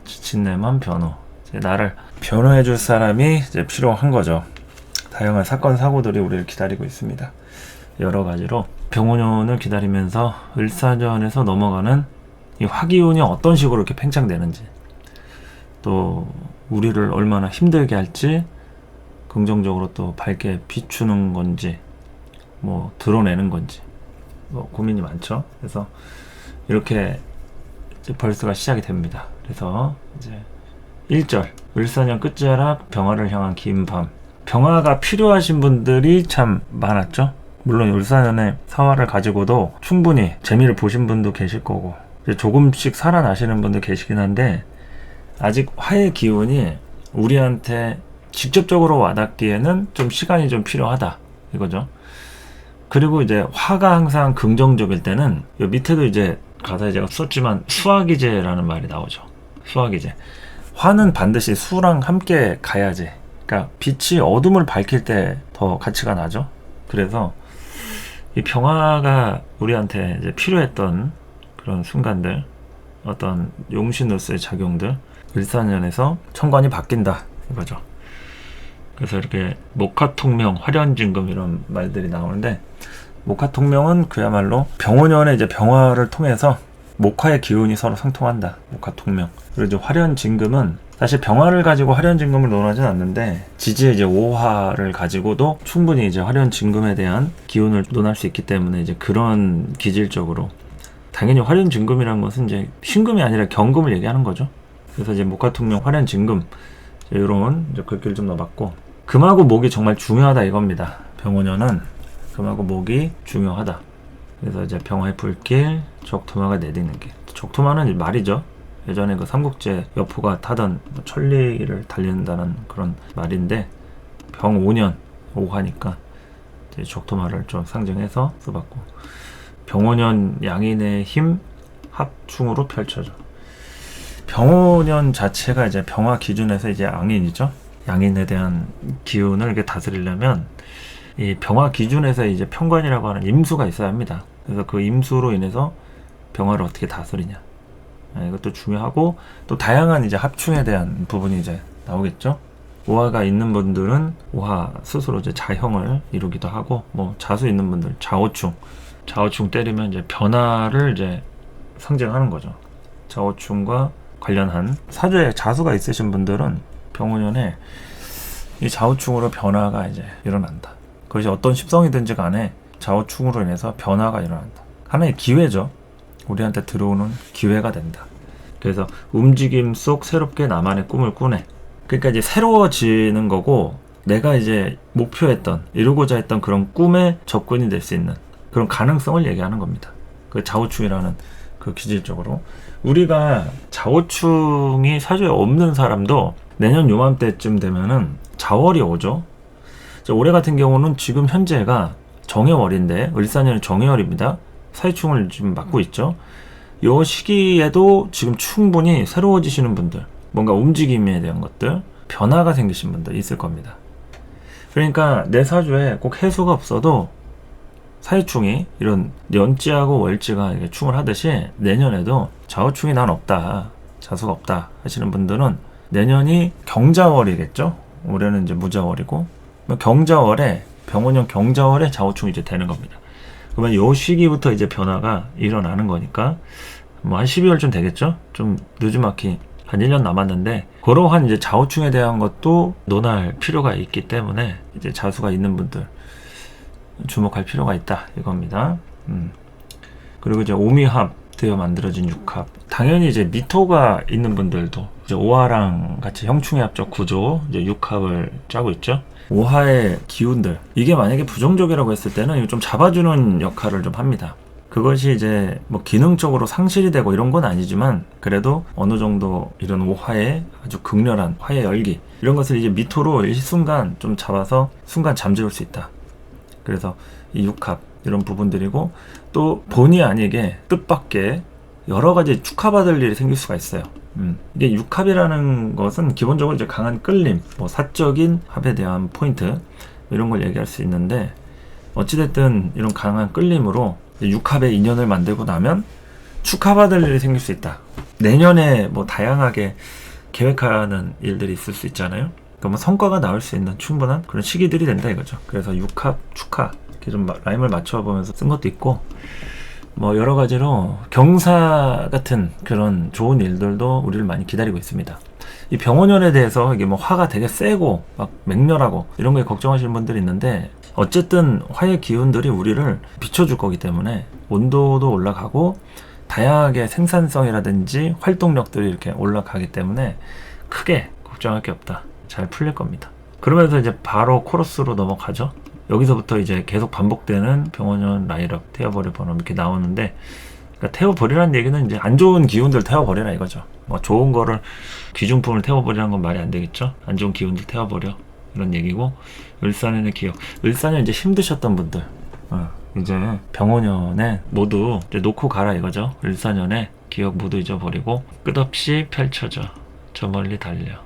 지친 내만 변호. 나를 변호해줄 사람이 이제 필요한 거죠. 다양한 사건 사고들이 우리를 기다리고 있습니다. 여러 가지로 병원연을 기다리면서 을사년에서 넘어가는 이 화기운이 어떤 식으로 이렇게 팽창되는지, 또 우리를 얼마나 힘들게 할지, 긍정적으로 또 밝게 비추는 건지, 뭐 드러내는 건지, 뭐 고민이 많죠. 그래서 이렇게 이제 벌스가 시작이 됩니다. 그래서 이제 1절 을사년 끝자락 병화를 향한 긴 밤. 병화가 필요하신 분들이 참 많았죠. 물론 을사년의 사화를 가지고도 충분히 재미를 보신 분도 계실 거고 이제 조금씩 살아나시는 분도 계시긴 한데, 아직 화의 기운이 우리한테 직접적으로 와닿기에는 좀 시간이 좀 필요하다 이거죠. 그리고 이제 화가 항상 긍정적일 때는 요 밑에도 이제 가사에 제가 썼지만 수화기제라는 말이 나오죠. 수화기제. 화는 반드시 수랑 함께 가야지. 그러니까 빛이 어둠을 밝힐 때 더 가치가 나죠. 그래서 이 평화가 우리한테 이제 필요했던 그런 순간들, 어떤 용신으로서의 작용들, 을사년에서 천관이 바뀐다 이거죠. 그래서 이렇게 목화통명, 화련진금 이런 말들이 나오는데, 목화통명은 그야말로 병원연의 이제 병화를 통해서 목화의 기운이 서로 상통한다. 목화통명. 그리고 이제 화련진금은 사실 병화를 가지고 화련진금을 논하진 않는데, 지지의 이제 오화를 가지고도 충분히 이제 화련진금에 대한 기운을 논할 수 있기 때문에 이제 그런 기질적으로, 당연히 화련진금이라는 것은 이제 신금이 아니라 경금을 얘기하는 거죠. 그래서 이제 목화통명, 화련진금 이런 이제 글귀를 좀 넣어봤고, 금하고 목이 정말 중요하다 이겁니다. 병원연은 금하고 목이 중요하다. 그래서 이제 병화의 불길, 적토마가 내딛는 길. 적토마는 말이죠. 예전에 그 삼국지 여포가 타던 천리를 달린다는 그런 말인데, 병 5년 5화니까 이제 적토마를 좀 상징해서 써봤고, 병원연 양인의 힘 합충으로 펼쳐져. 병원연 자체가 이제 병화 기준에서 이제 양인이죠. 양인에 대한 기운을 이렇게 다스리려면 이 병화 기준에서 이제 편관이라고 하는 임수가 있어야 합니다. 그래서 그 임수로 인해서 병화를 어떻게 다스리냐, 이것도 중요하고, 또 다양한 이제 합충에 대한 부분이 이제 나오겠죠. 오화가 있는 분들은 오화 스스로 이제 자형을 이루기도 하고, 뭐 자수 있는 분들 좌우충 때리면 이제 변화를 이제 상징하는 거죠. 좌우충과 관련한 사주에 자수가 있으신 분들은 병원연에 이 좌우충으로 변화가 이제 일어난다. 그것이 어떤 십성이든지 간에 좌우충으로 인해서 변화가 일어난다. 하나의 기회죠. 우리한테 들어오는 기회가 된다. 그래서 움직임 속 새롭게 나만의 꿈을 꾸네. 그러니까 이제 새로워지는 거고, 내가 이제 목표했던, 이루고자 했던 그런 꿈에 접근이 될 수 있는 그런 가능성을 얘기하는 겁니다. 그 좌우충이라는 그 기질적으로. 우리가 좌우충이 사주에 없는 사람도 내년 요맘때쯤 되면은 자월이 오죠. 올해 같은 경우는 지금 현재가 정해월인데, 을사년이 정해월입니다. 사이충을 지금 맞고 있죠. 이 시기에도 지금 충분히 새로워지시는 분들, 뭔가 움직임에 대한 것들, 변화가 생기신 분들 있을 겁니다. 그러니까 내 사주에 꼭 해수가 없어도 사이충이 이런 연지하고 월지가 이렇게 충을 하듯이 내년에도 좌우충이 난 없다, 자수가 없다 하시는 분들은 내년이 경자월이겠죠. 올해는 이제 무자월이고, 경자월에, 병원형 경자월에 좌우충이 이제 되는 겁니다. 그러면 요 시기부터 이제 변화가 일어나는 거니까 뭐 한 12월쯤 되겠죠? 좀 늦지막히 한 1년 남았는데, 그러한 이제 좌우충에 대한 것도 논할 필요가 있기 때문에 이제 자수가 있는 분들 주목할 필요가 있다 이겁니다. 그리고 이제 오미합 되어 만들어진 육합, 당연히 이제 미토가 있는 분들도 이제 오화랑 같이 형충합적 구조, 이제 육합을 짜고 있죠. 오화의 기운들, 이게 만약에 부정적이라고 했을 때는 이거 좀 잡아주는 역할을 좀 합니다. 그것이 이제 뭐 기능적으로 상실이 되고 이런 건 아니지만, 그래도 어느 정도 이런 오화의 아주 극렬한 화의 열기, 이런 것을 이제 미토로 일순간 좀 잡아서 순간 잠재울 수 있다. 그래서 이 육합 이런 부분들이고, 또 본의 아니게 뜻밖의 여러 가지 축하받을 일이 생길 수가 있어요. 이게 육합이라는 것은 기본적으로 이제 강한 끌림, 뭐 사적인 합에 대한 포인트, 이런 걸 얘기할 수 있는데, 어찌됐든 이런 강한 끌림으로 육합의 인연을 만들고 나면 축하받을 일이 생길 수 있다. 내년에 뭐 다양하게 계획하는 일들이 있을 수 있잖아요. 그러니까 뭐 성과가 나올 수 있는 충분한 그런 시기들이 된다 이거죠. 그래서 육합, 축하, 이렇게 좀 라임을 맞춰보면서 쓴 것도 있고, 뭐 여러 가지로 경사 같은 그런 좋은 일들도 우리를 많이 기다리고 있습니다. 이 병원연에 대해서 이게 뭐 화가 되게 세고 막 맹렬하고 이런 거에 걱정하시는 분들이 있는데, 어쨌든 화의 기운들이 우리를 비춰줄 거기 때문에 온도도 올라가고 다양하게 생산성이라든지 활동력들이 이렇게 올라가기 때문에 크게 걱정할 게 없다. 잘 풀릴 겁니다. 그러면서 이제 바로 코러스로 넘어가죠. 여기서부터 이제 계속 반복되는 병원연, 라이럭, 태워버릴 번호 이렇게 나오는데, 그러니까 태워버리라는 얘기는 이제 안 좋은 기운들 태워버리라 이거죠. 뭐 좋은 거를, 귀중품을 태워버리라는 건 말이 안 되겠죠. 안 좋은 기운들 태워버려, 이런 얘기고, 을사년의 기억, 을사년 이제 힘드셨던 분들, 이제 병원연에 모두 이제 놓고 가라 이거죠. 을사년에 기억 모두 잊어버리고 끝없이 펼쳐져 저 멀리 달려.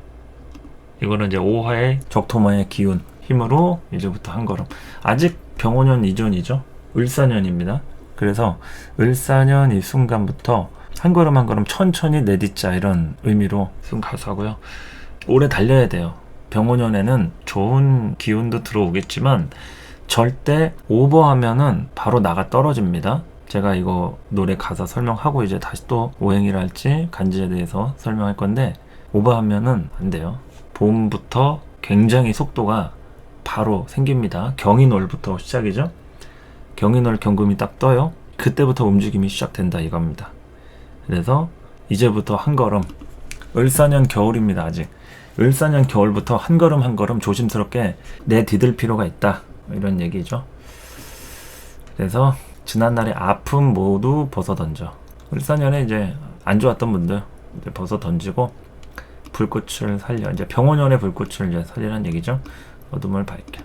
이거는 이제 오화의 적토마의 기운 힘으로 이제부터 한 걸음. 아직 병원연 이전이죠. 을사년입니다. 그래서 을사년 이 순간부터 한 걸음 한 걸음 천천히 내딛자, 이런 의미로 쓴 가사고요. 오래 달려야 돼요. 병원연에는 좋은 기운도 들어오겠지만 절대 오버하면은 바로 나가 떨어집니다. 제가 이거 노래 가사 설명하고 이제 다시 또 오행이랄지 간지에 대해서 설명할 건데, 오버하면은 안 돼요. 봄부터 굉장히 속도가 바로 생깁니다. 경인월부터 시작이죠. 경인월 경금이 딱 떠요. 그때부터 움직임이 시작된다 이겁니다. 그래서 이제부터 한 걸음, 을사년 겨울입니다. 아직 을사년 겨울부터 한 걸음 한 걸음 조심스럽게 내디딜 필요가 있다, 이런 얘기죠. 그래서 지난날의 아픔 모두 벗어던져. 을사년에 이제 안 좋았던 분들 이제 벗어던지고 불꽃을 살려, 이제 병원연의 불꽃을 이제 살리라는 얘기죠. 어둠을 밝혀.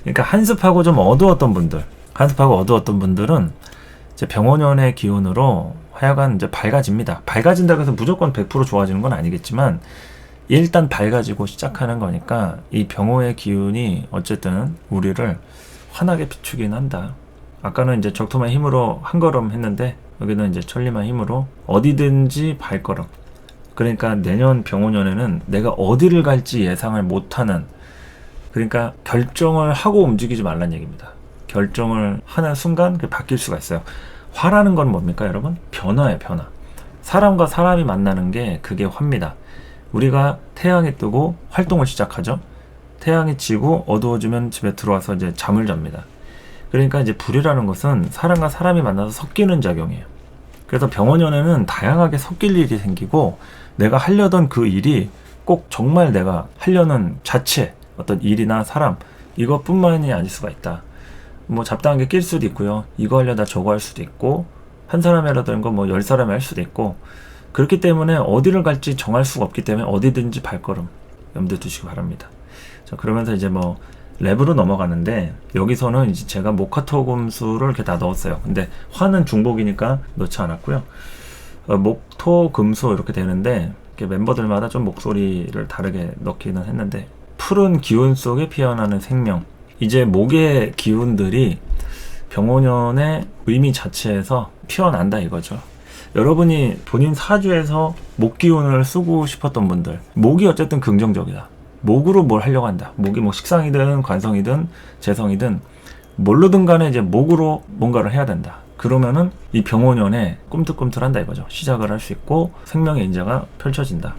그러니까 한습하고 좀 어두웠던 분들, 한습하고 어두웠던 분들은 이제 병원연의 기운으로 하여간 이제 밝아집니다. 밝아진다고 해서 무조건 100% 좋아지는 건 아니겠지만 일단 밝아지고 시작하는 거니까 이 병호의 기운이 어쨌든 우리를 환하게 비추긴 한다. 아까는 이제 적토마의 힘으로 한 걸음 했는데 여기는 이제 천리마의 힘으로 어디든지 발걸음. 그러니까 내년 병호년에는 내가 어디를 갈지 예상을 못하는, 그러니까 결정을 하고 움직이지 말란 얘기입니다. 결정을 하는 순간 그게 바뀔 수가 있어요. 화라는 건 뭡니까 여러분? 변화예요, 변화. 사람과 사람이 만나는 게 그게 화입니다. 우리가 태양이 뜨고 활동을 시작하죠. 태양이 지고 어두워지면 집에 들어와서 이제 잠을 잡니다. 그러니까 이제 불이라는 것은 사람과 사람이 만나서 섞이는 작용이에요. 그래서 병원연에는 다양하게 섞일 일이 생기고 내가 하려던 그 일이 꼭 정말 내가 하려는 자체 어떤 일이나 사람 이것뿐만이 아닐 수가 있다. 뭐 잡다한 게 낄 수도 있고요. 이거 하려다 저거 할 수도 있고, 한 사람이 하려던 거 뭐 10사람이 할 수도 있고, 그렇기 때문에 어디를 갈지 정할 수가 없기 때문에 어디든지 발걸음 염두에 두시기 바랍니다. 자, 그러면서 이제 뭐 랩으로 넘어가는데, 여기서는 이제 제가 목화토금수를 이렇게 다 넣었어요. 근데 화는 중복이니까 넣지 않았고요. 목토금수 이렇게 되는데 이렇게 멤버들마다 좀 목소리를 다르게 넣기는 했는데, 푸른 기운 속에 피어나는 생명. 이제 목의 기운들이 병원연의 의미 자체에서 피어난다 이거죠. 여러분이 본인 사주에서 목 기운을 쓰고 싶었던 분들, 목이 어쨌든 긍정적이다. 목으로 뭘 하려고 한다. 목이 뭐 식상이든 관성이든 재성이든 뭘로든 간에 이제 목으로 뭔가를 해야 된다. 그러면은 이 병원연에 꿈틀꿈틀한다 이거죠. 시작을 할 수 있고 생명의 인자가 펼쳐진다.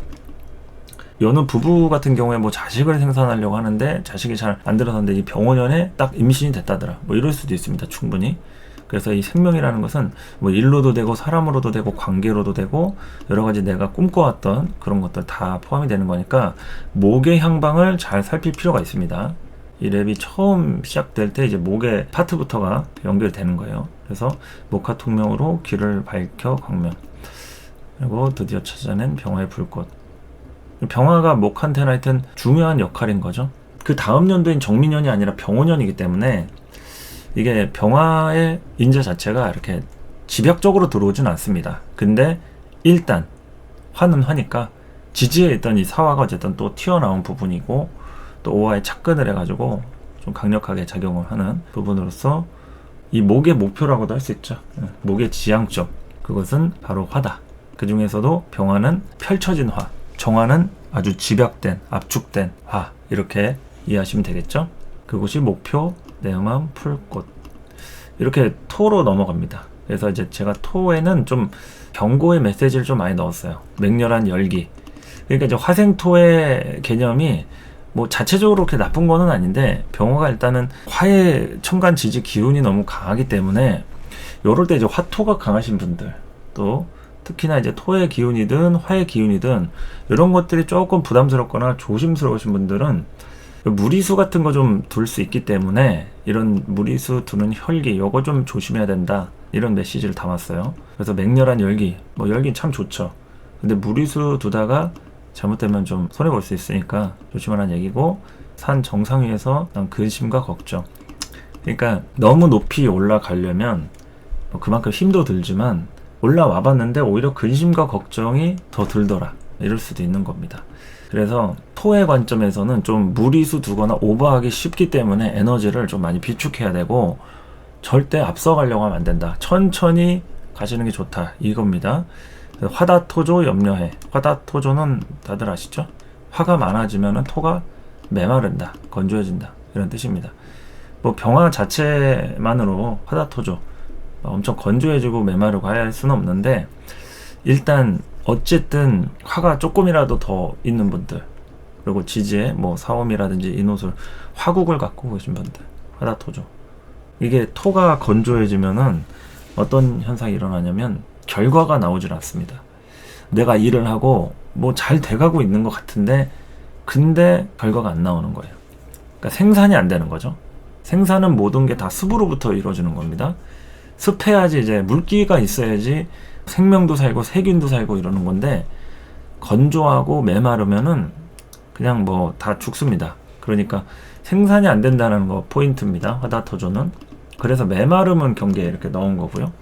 여느 부부 같은 경우에 뭐 자식을 생산하려고 하는데 자식이 잘 안 들어서는데 이 병원연에 딱 임신이 됐다더라. 뭐 이럴 수도 있습니다. 충분히. 그래서 이 생명이라는 것은 뭐 일로도 되고 사람으로도 되고 관계로도 되고 여러 가지 내가 꿈꿔왔던 그런 것들 다 포함이 되는 거니까 목의 향방을 잘 살필 필요가 있습니다. 이 랩이 처음 시작될 때 이제 목의 파트부터가 연결되는 거예요. 그래서 목화통명으로 길을 밝혀 광명. 그리고 드디어 찾아낸 병화의 불꽃. 병화가 목한테는 하여튼 중요한 역할인 거죠. 그 다음 년도인 정민년이 아니라 병호년이기 때문에 이게 병화의 인자 자체가 이렇게 집약적으로 들어오진 않습니다. 근데 일단 화는 화니까 지지에 있던 이 사화가 어쨌든 또 튀어나온 부분이고 또 오화에 착근을 해가지고 좀 강력하게 작용을 하는 부분으로서 이 목의 목표라고도 할 수 있죠. 목의 지향점, 그것은 바로 화다. 그 중에서도 병화는 펼쳐진 화, 정화는 아주 집약된, 압축된 화, 이렇게 이해하시면 되겠죠. 그곳이 목표, 내 마음 풀꽃. 이렇게 토로 넘어갑니다. 그래서 이제 제가 토에는 좀 경고의 메시지를 좀 많이 넣었어요. 맹렬한 열기. 그러니까 이제 화생토의 개념이 뭐 자체적으로 그렇게 나쁜 거는 아닌데, 병화가 일단은 화의 천간 지지 기운이 너무 강하기 때문에 요럴 때 이제 화토가 강하신 분들, 또 특히나 이제 토의 기운이든 화의 기운이든 이런 것들이 조금 부담스럽거나 조심스러우신 분들은 무리수 같은 거 좀 둘 수 있기 때문에 이런 무리수 두는 혈기 요거 좀 조심해야 된다, 이런 메시지를 담았어요. 그래서 맹렬한 열기, 뭐 열기 참 좋죠. 근데 무리수 두다가 잘못되면 좀 손해볼 수 있으니까 조심하라는 얘기고, 산 정상 위에서 난 근심과 걱정. 그러니까 너무 높이 올라가려면 뭐 그만큼 힘도 들지만 올라와 봤는데 오히려 근심과 걱정이 더 들더라, 이럴 수도 있는 겁니다. 그래서 토의 관점에서는 좀 무리수 두거나 오버하기 쉽기 때문에 에너지를 좀 많이 비축해야 되고, 절대 앞서가려고 하면 안 된다. 천천히 가시는 게 좋다, 이겁니다. 화다토조 염려해. 화다토조는 다들 아시죠? 화가 많아지면은 토가 메마른다, 건조해진다 이런 뜻입니다. 뭐 병화 자체만으로 화다토죠. 엄청 건조해지고 메마르고 할 수는 없는데 일단 어쨌든 화가 조금이라도 더 있는 분들, 그리고 지지에 뭐 사옴이라든지 인호술, 화국을 갖고 계신 분들, 화다토죠. 이게 토가 건조해지면은 어떤 현상이 일어나냐면 결과가 나오질 않습니다. 내가 일을 하고 뭐 잘 돼가고 있는 것 같은데 근데 결과가 안 나오는 거예요. 그러니까 생산이 안 되는 거죠. 생산은 모든 게 다 습으로부터 이루어지는 겁니다. 습해야지 이제 물기가 있어야지 생명도 살고 세균도 살고 이러는 건데 건조하고 메마르면은 그냥 뭐 다 죽습니다. 그러니까 생산이 안 된다는 거 포인트입니다. 화다토조는. 그래서 메마름은 경계에 이렇게 넣은 거고요.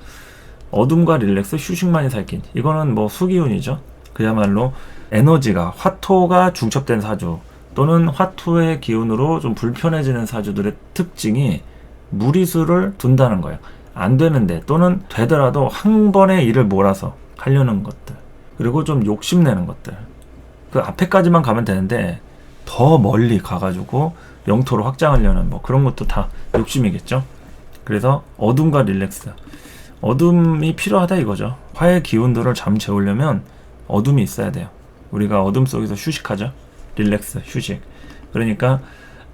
어둠과 릴렉스, 휴식만이 살긴, 이거는 뭐 수기운이죠. 그야말로 에너지가, 화토가 중첩된 사주 또는 화토의 기운으로 좀 불편해지는 사주들의 특징이 무리수를 둔다는 거예요. 안 되는데 또는 되더라도 한 번에 일을 몰아서 하려는 것들, 그리고 좀 욕심내는 것들, 그 앞에까지만 가면 되는데 더 멀리 가가지고 영토로 확장하려는 뭐 그런 것도 다 욕심이겠죠. 그래서 어둠과 릴렉스, 어둠이 필요하다 이거죠. 화의 기운들을 잠 재우려면 어둠이 있어야 돼요. 우리가 어둠 속에서 휴식하죠. 릴렉스, 휴식. 그러니까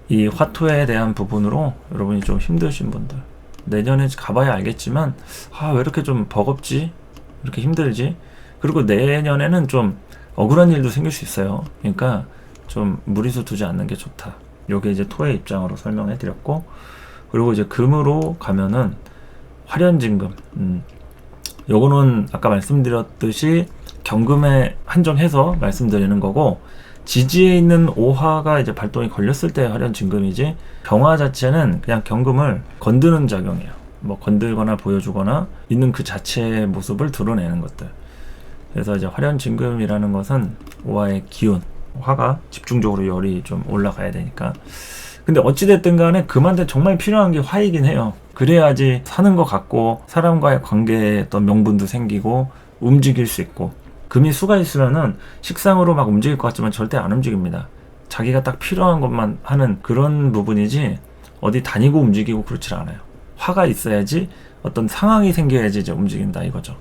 이 화토에 대한 부분으로 여러분이 좀 힘드신 분들, 내년에 가봐야 알겠지만 왜 이렇게 좀 버겁지? 이렇게 힘들지? 그리고 내년에는 좀 억울한 일도 생길 수 있어요. 그러니까 좀 무리수 두지 않는 게 좋다. 요게 이제 토의 입장으로 설명해 드렸고, 그리고 이제 금으로 가면은 화련진금. 요거는 아까 말씀드렸듯이 경금에 한정해서 말씀드리는 거고, 지지에 있는 오화가 이제 발동이 걸렸을 때 화련진금이지, 병화 자체는 그냥 경금을 건드는 작용이에요. 뭐 건들거나 보여주거나 있는 그 자체의 모습을 드러내는 것들. 그래서 이제 화련진금이라는 것은 오화의 기운, 화가 집중적으로 열이 좀 올라가야 되니까. 근데 어찌됐든 간에 금한테 정말 필요한 게 화이긴 해요. 그래야지 사는 것 같고 사람과의 관계에 어떤 명분도 생기고 움직일 수 있고. 금이 수가 있으면은 식상으로 막 움직일 것 같지만 절대 안 움직입니다. 자기가 딱 필요한 것만 하는 그런 부분이지 어디 다니고 움직이고 그렇지 않아요. 화가 있어야지, 어떤 상황이 생겨야지 이제 움직인다 이거죠.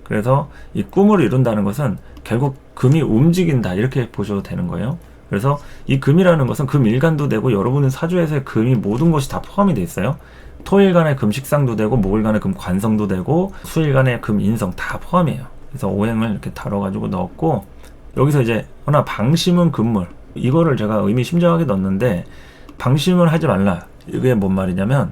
그래서 이 꿈을 이룬다는 것은 결국 금이 움직인다 이렇게 보셔도 되는 거예요. 그래서 이 금이라는 것은 금일간도 되고 여러분의 사주에서의 금이 모든 것이 다 포함이 돼 있어요. 토일간의 금 식상도 되고 목일간의 금 관성도 되고 수일간의 금 인성 다 포함이에요. 그래서 오행을 이렇게 다뤄가지고 넣었고, 여기서 이제 하나 방심은 금물, 이거를 제가 의미심장하게 넣었는데 방심을 하지 말라. 이게 뭔 말이냐면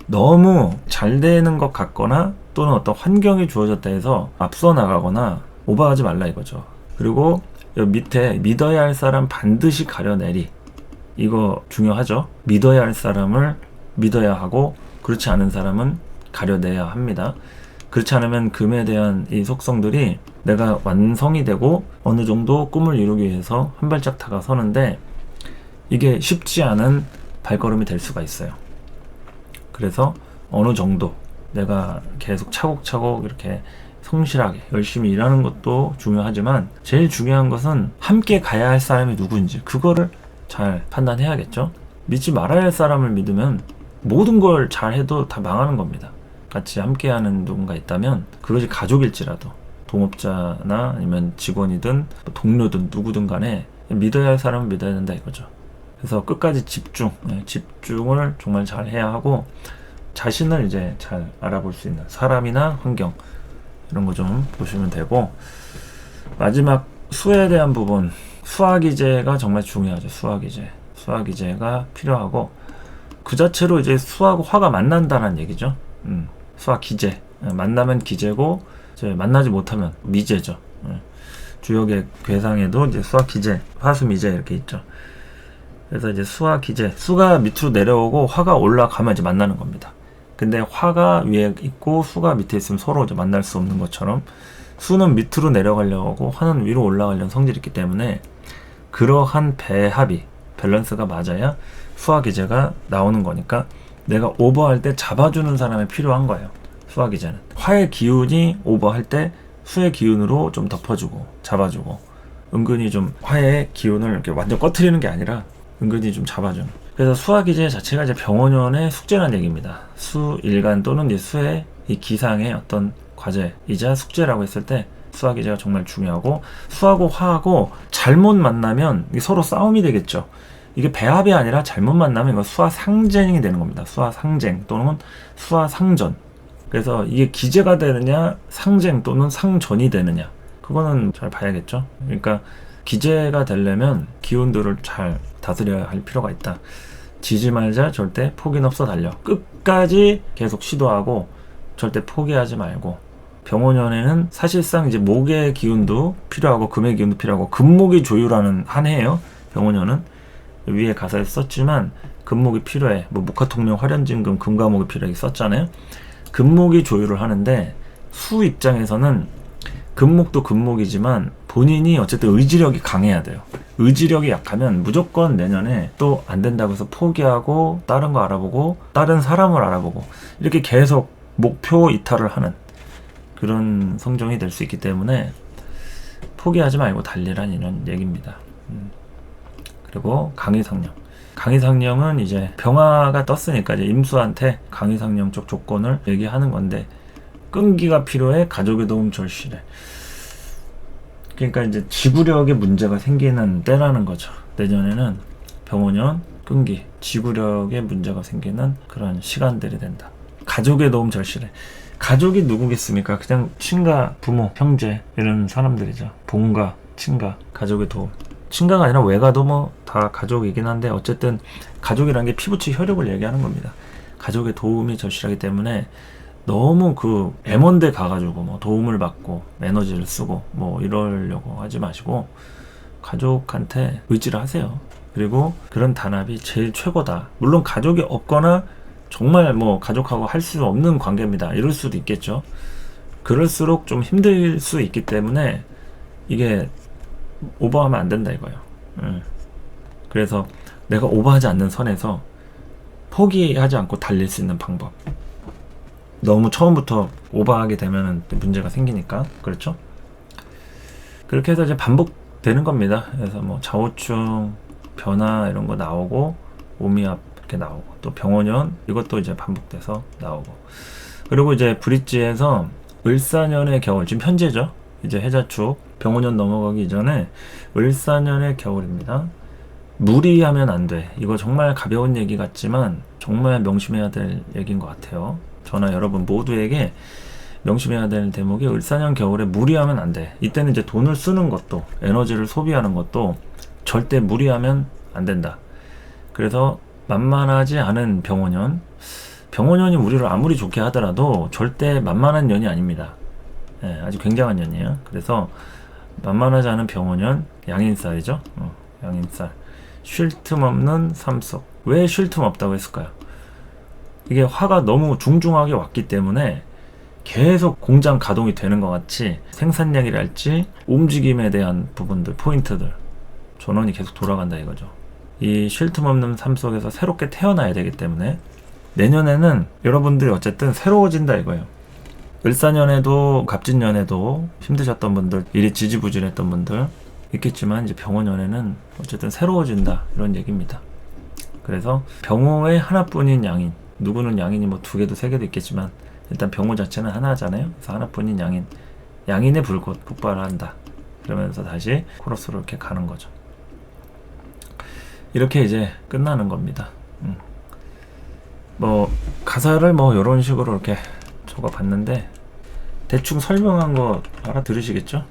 너무 잘 되는 것 같거나 또는 어떤 환경이 주어졌다 해서 앞서 나가거나 오버하지 말라 이거죠. 그리고 여기 밑에 믿어야 할 사람 반드시 가려내리, 이거 중요하죠. 믿어야 할 사람을 믿어야 하고 그렇지 않은 사람은 가려내야 합니다. 그렇지 않으면 금에 대한 이 속성들이 내가 완성이 되고 어느 정도 꿈을 이루기 위해서 한 발짝 다가서는데 이게 쉽지 않은 발걸음이 될 수가 있어요. 그래서 어느 정도 내가 계속 차곡차곡 이렇게 성실하게 열심히 일하는 것도 중요하지만 제일 중요한 것은 함께 가야 할 사람이 누구인지 그거를 잘 판단해야겠죠. 믿지 말아야 할 사람을 믿으면 모든 걸 잘해도 다 망하는 겁니다. 같이 함께하는 누군가 있다면 그것이 가족일지라도, 동업자나 아니면 직원이든 동료든 누구든 간에 믿어야 할 사람은 믿어야 된다 이거죠. 그래서 끝까지 집중을 정말 잘 해야 하고, 자신을 이제 잘 알아볼 수 있는 사람이나 환경 이런 거 좀 보시면 되고, 마지막 수에 대한 부분, 수화기제가 정말 중요하죠. 수화기제가 필요하고, 그 자체로 이제 수하고 화가 만난다는 얘기죠. 수화기제, 만나면 기제고 이제 만나지 못하면 미제죠. 주역의 괴상에도 이제 수화기제, 화수미제 이렇게 있죠. 그래서 이제 수화기제, 수가 밑으로 내려오고 화가 올라가면 이제 만나는 겁니다. 근데 화가 위에 있고 수가 밑에 있으면 서로 이제 만날 수 없는 것처럼 수는 밑으로 내려가려고 화는 위로 올라가려는 성질이 있기 때문에 그러한 배합이, 밸런스가 맞아야 수화기제가 나오는 거니까 내가 오버할 때 잡아주는 사람이 필요한 거예요. 수화기제는 화의 기운이 오버할 때 수의 기운으로 좀 덮어주고 잡아주고, 은근히 좀 화해의 기운을 이렇게 완전 꺼트리는 게 아니라 은근히 좀 잡아주는. 그래서 수화기제 자체가 이제 병원연의 숙제라는 얘기입니다. 수일간 또는 이 수의 이 기상의 어떤 과제이자 숙제라고 했을 때 수화기제가 정말 중요하고, 수하고 화하고 잘못 만나면 서로 싸움이 되겠죠. 이게 배합이 아니라 잘못 만나면 이거 수화상쟁이 되는 겁니다. 수화상쟁 또는 수화상전. 그래서 이게 기제가 되느냐 상쟁 또는 상전이 되느냐, 그거는 잘 봐야겠죠. 그러니까 기제가 되려면 기운들을 잘 다스려야 할 필요가 있다. 지지 말자, 절대 포기는 없어 달려. 끝까지 계속 시도하고 절대 포기하지 말고. 병원연에는 사실상 이제 목의 기운도 필요하고 금의 기운도 필요하고, 금목이 조율하는 한 해예요. 병원연은 위에 가사에 썼지만 금목이 필요해. 뭐 목화통명 화련진금 금과목이 필요해 썼잖아요. 금목이 조율을 하는데, 수 입장에서는 금목도 금목이지만 본인이 어쨌든 의지력이 강해야 돼요. 의지력이 약하면 무조건 내년에 또 안 된다고 해서 포기하고 다른 거 알아보고 다른 사람을 알아보고 이렇게 계속 목표 이탈을 하는 그런 성정이 될 수 있기 때문에 포기하지 말고 달리란 이런 얘기입니다. 그리고 강의상령. 강의상령은 이제 병화가 떴으니까 이제 임수한테 강의상령 쪽 조건을 얘기하는 건데, 끈기가 필요해, 가족의 도움 절실해. 그러니까 이제 지구력에 문제가 생기는 때라는 거죠. 내년에는 병원연, 끈기, 지구력에 문제가 생기는 그런 시간들이 된다. 가족의 도움 절실해. 가족이 누구겠습니까? 그냥 친가, 부모, 형제 이런 사람들이죠. 본가, 친가, 가족의 도움. 친가가 아니라 외가도 뭐 다 가족이긴 한데, 어쨌든 가족이라는 게 피부치 혈육을 얘기하는 겁니다. 가족의 도움이 절실하기 때문에 너무 그 M1대 가가지고 뭐 도움을 받고 에너지를 쓰고 뭐 이러려고 하지 마시고 가족한테 의지를 하세요. 그리고 그런 단합이 제일 최고다. 물론 가족이 없거나 정말 뭐 가족하고 할 수 없는 관계입니다. 이럴 수도 있겠죠. 그럴수록 좀 힘들 수 있기 때문에 이게 오버하면 안 된다 이거예요. 그래서 내가 오버하지 않는 선에서 포기하지 않고 달릴 수 있는 방법. 너무 처음부터 오버하게 되면 문제가 생기니까. 그렇죠? 그렇게 해서 이제 반복되는 겁니다. 그래서 뭐 좌우충 변화 이런 거 나오고, 오미압 이렇게 나오고, 또 병원연 이것도 이제 반복돼서 나오고, 그리고 이제 브릿지에서 을사년의 겨울, 지금 현재죠. 이제 해자축 병원연 넘어가기 전에 을사년의 겨울입니다. 무리하면 안 돼. 이거 정말 가벼운 얘기 같지만 정말 명심해야 될 얘기인 것 같아요. 저나 여러분 모두에게 명심해야 될 대목이 을사년 겨울에 무리하면 안 돼. 이때는 이제 돈을 쓰는 것도, 에너지를 소비하는 것도 절대 무리하면 안 된다. 그래서 만만하지 않은 병원연이 우리를 아무리 좋게 하더라도 절대 만만한 년이 아닙니다. 아주 굉장한 년이에요. 그래서 만만하지 않은 병원연, 양인살이죠. 양인살. 쉴 틈 없는 삼속. 왜 쉴 틈 없다고 했을까요? 이게 화가 너무 중중하게 왔기 때문에 계속 공장 가동이 되는 것 같이 생산량이랄지 움직임에 대한 부분들, 포인트들, 전원이 계속 돌아간다 이거죠. 이 쉴 틈 없는 삶 속에서 새롭게 태어나야 되기 때문에 내년에는 여러분들이 어쨌든 새로워진다 이거예요. 을사년에도 갑진년에도 힘드셨던 분들, 일이 지지부진했던 분들 있겠지만 이제 병원년에는 어쨌든 새로워진다 이런 얘기입니다. 그래서 병호의 하나뿐인 양인, 누구는 양인이 뭐 2개도 3개도 있겠지만 일단 병호 자체는 하나잖아요. 그래서 하나뿐인 양인의 불꽃 폭발을 한다. 그러면서 다시 코러스로 이렇게 가는 거죠. 이렇게 이제 끝나는 겁니다. 뭐 가사를 뭐 이런 식으로 이렇게 적어봤는데 대충 설명한 거 알아들으시겠죠?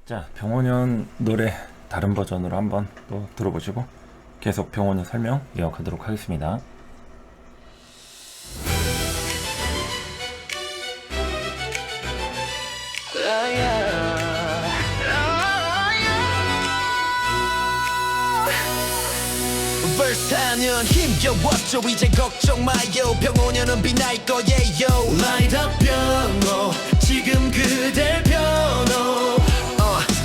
자, 병원연 노래 다른 버전으로 한번 또 들어보시고 계속 병원연 설명 이어가도록 하겠습니다. 벌사년 힘겨웠죠. 이제 걱정 마요. 병원연은 빛날 거예요. Light up 병호 지금 그댈 변호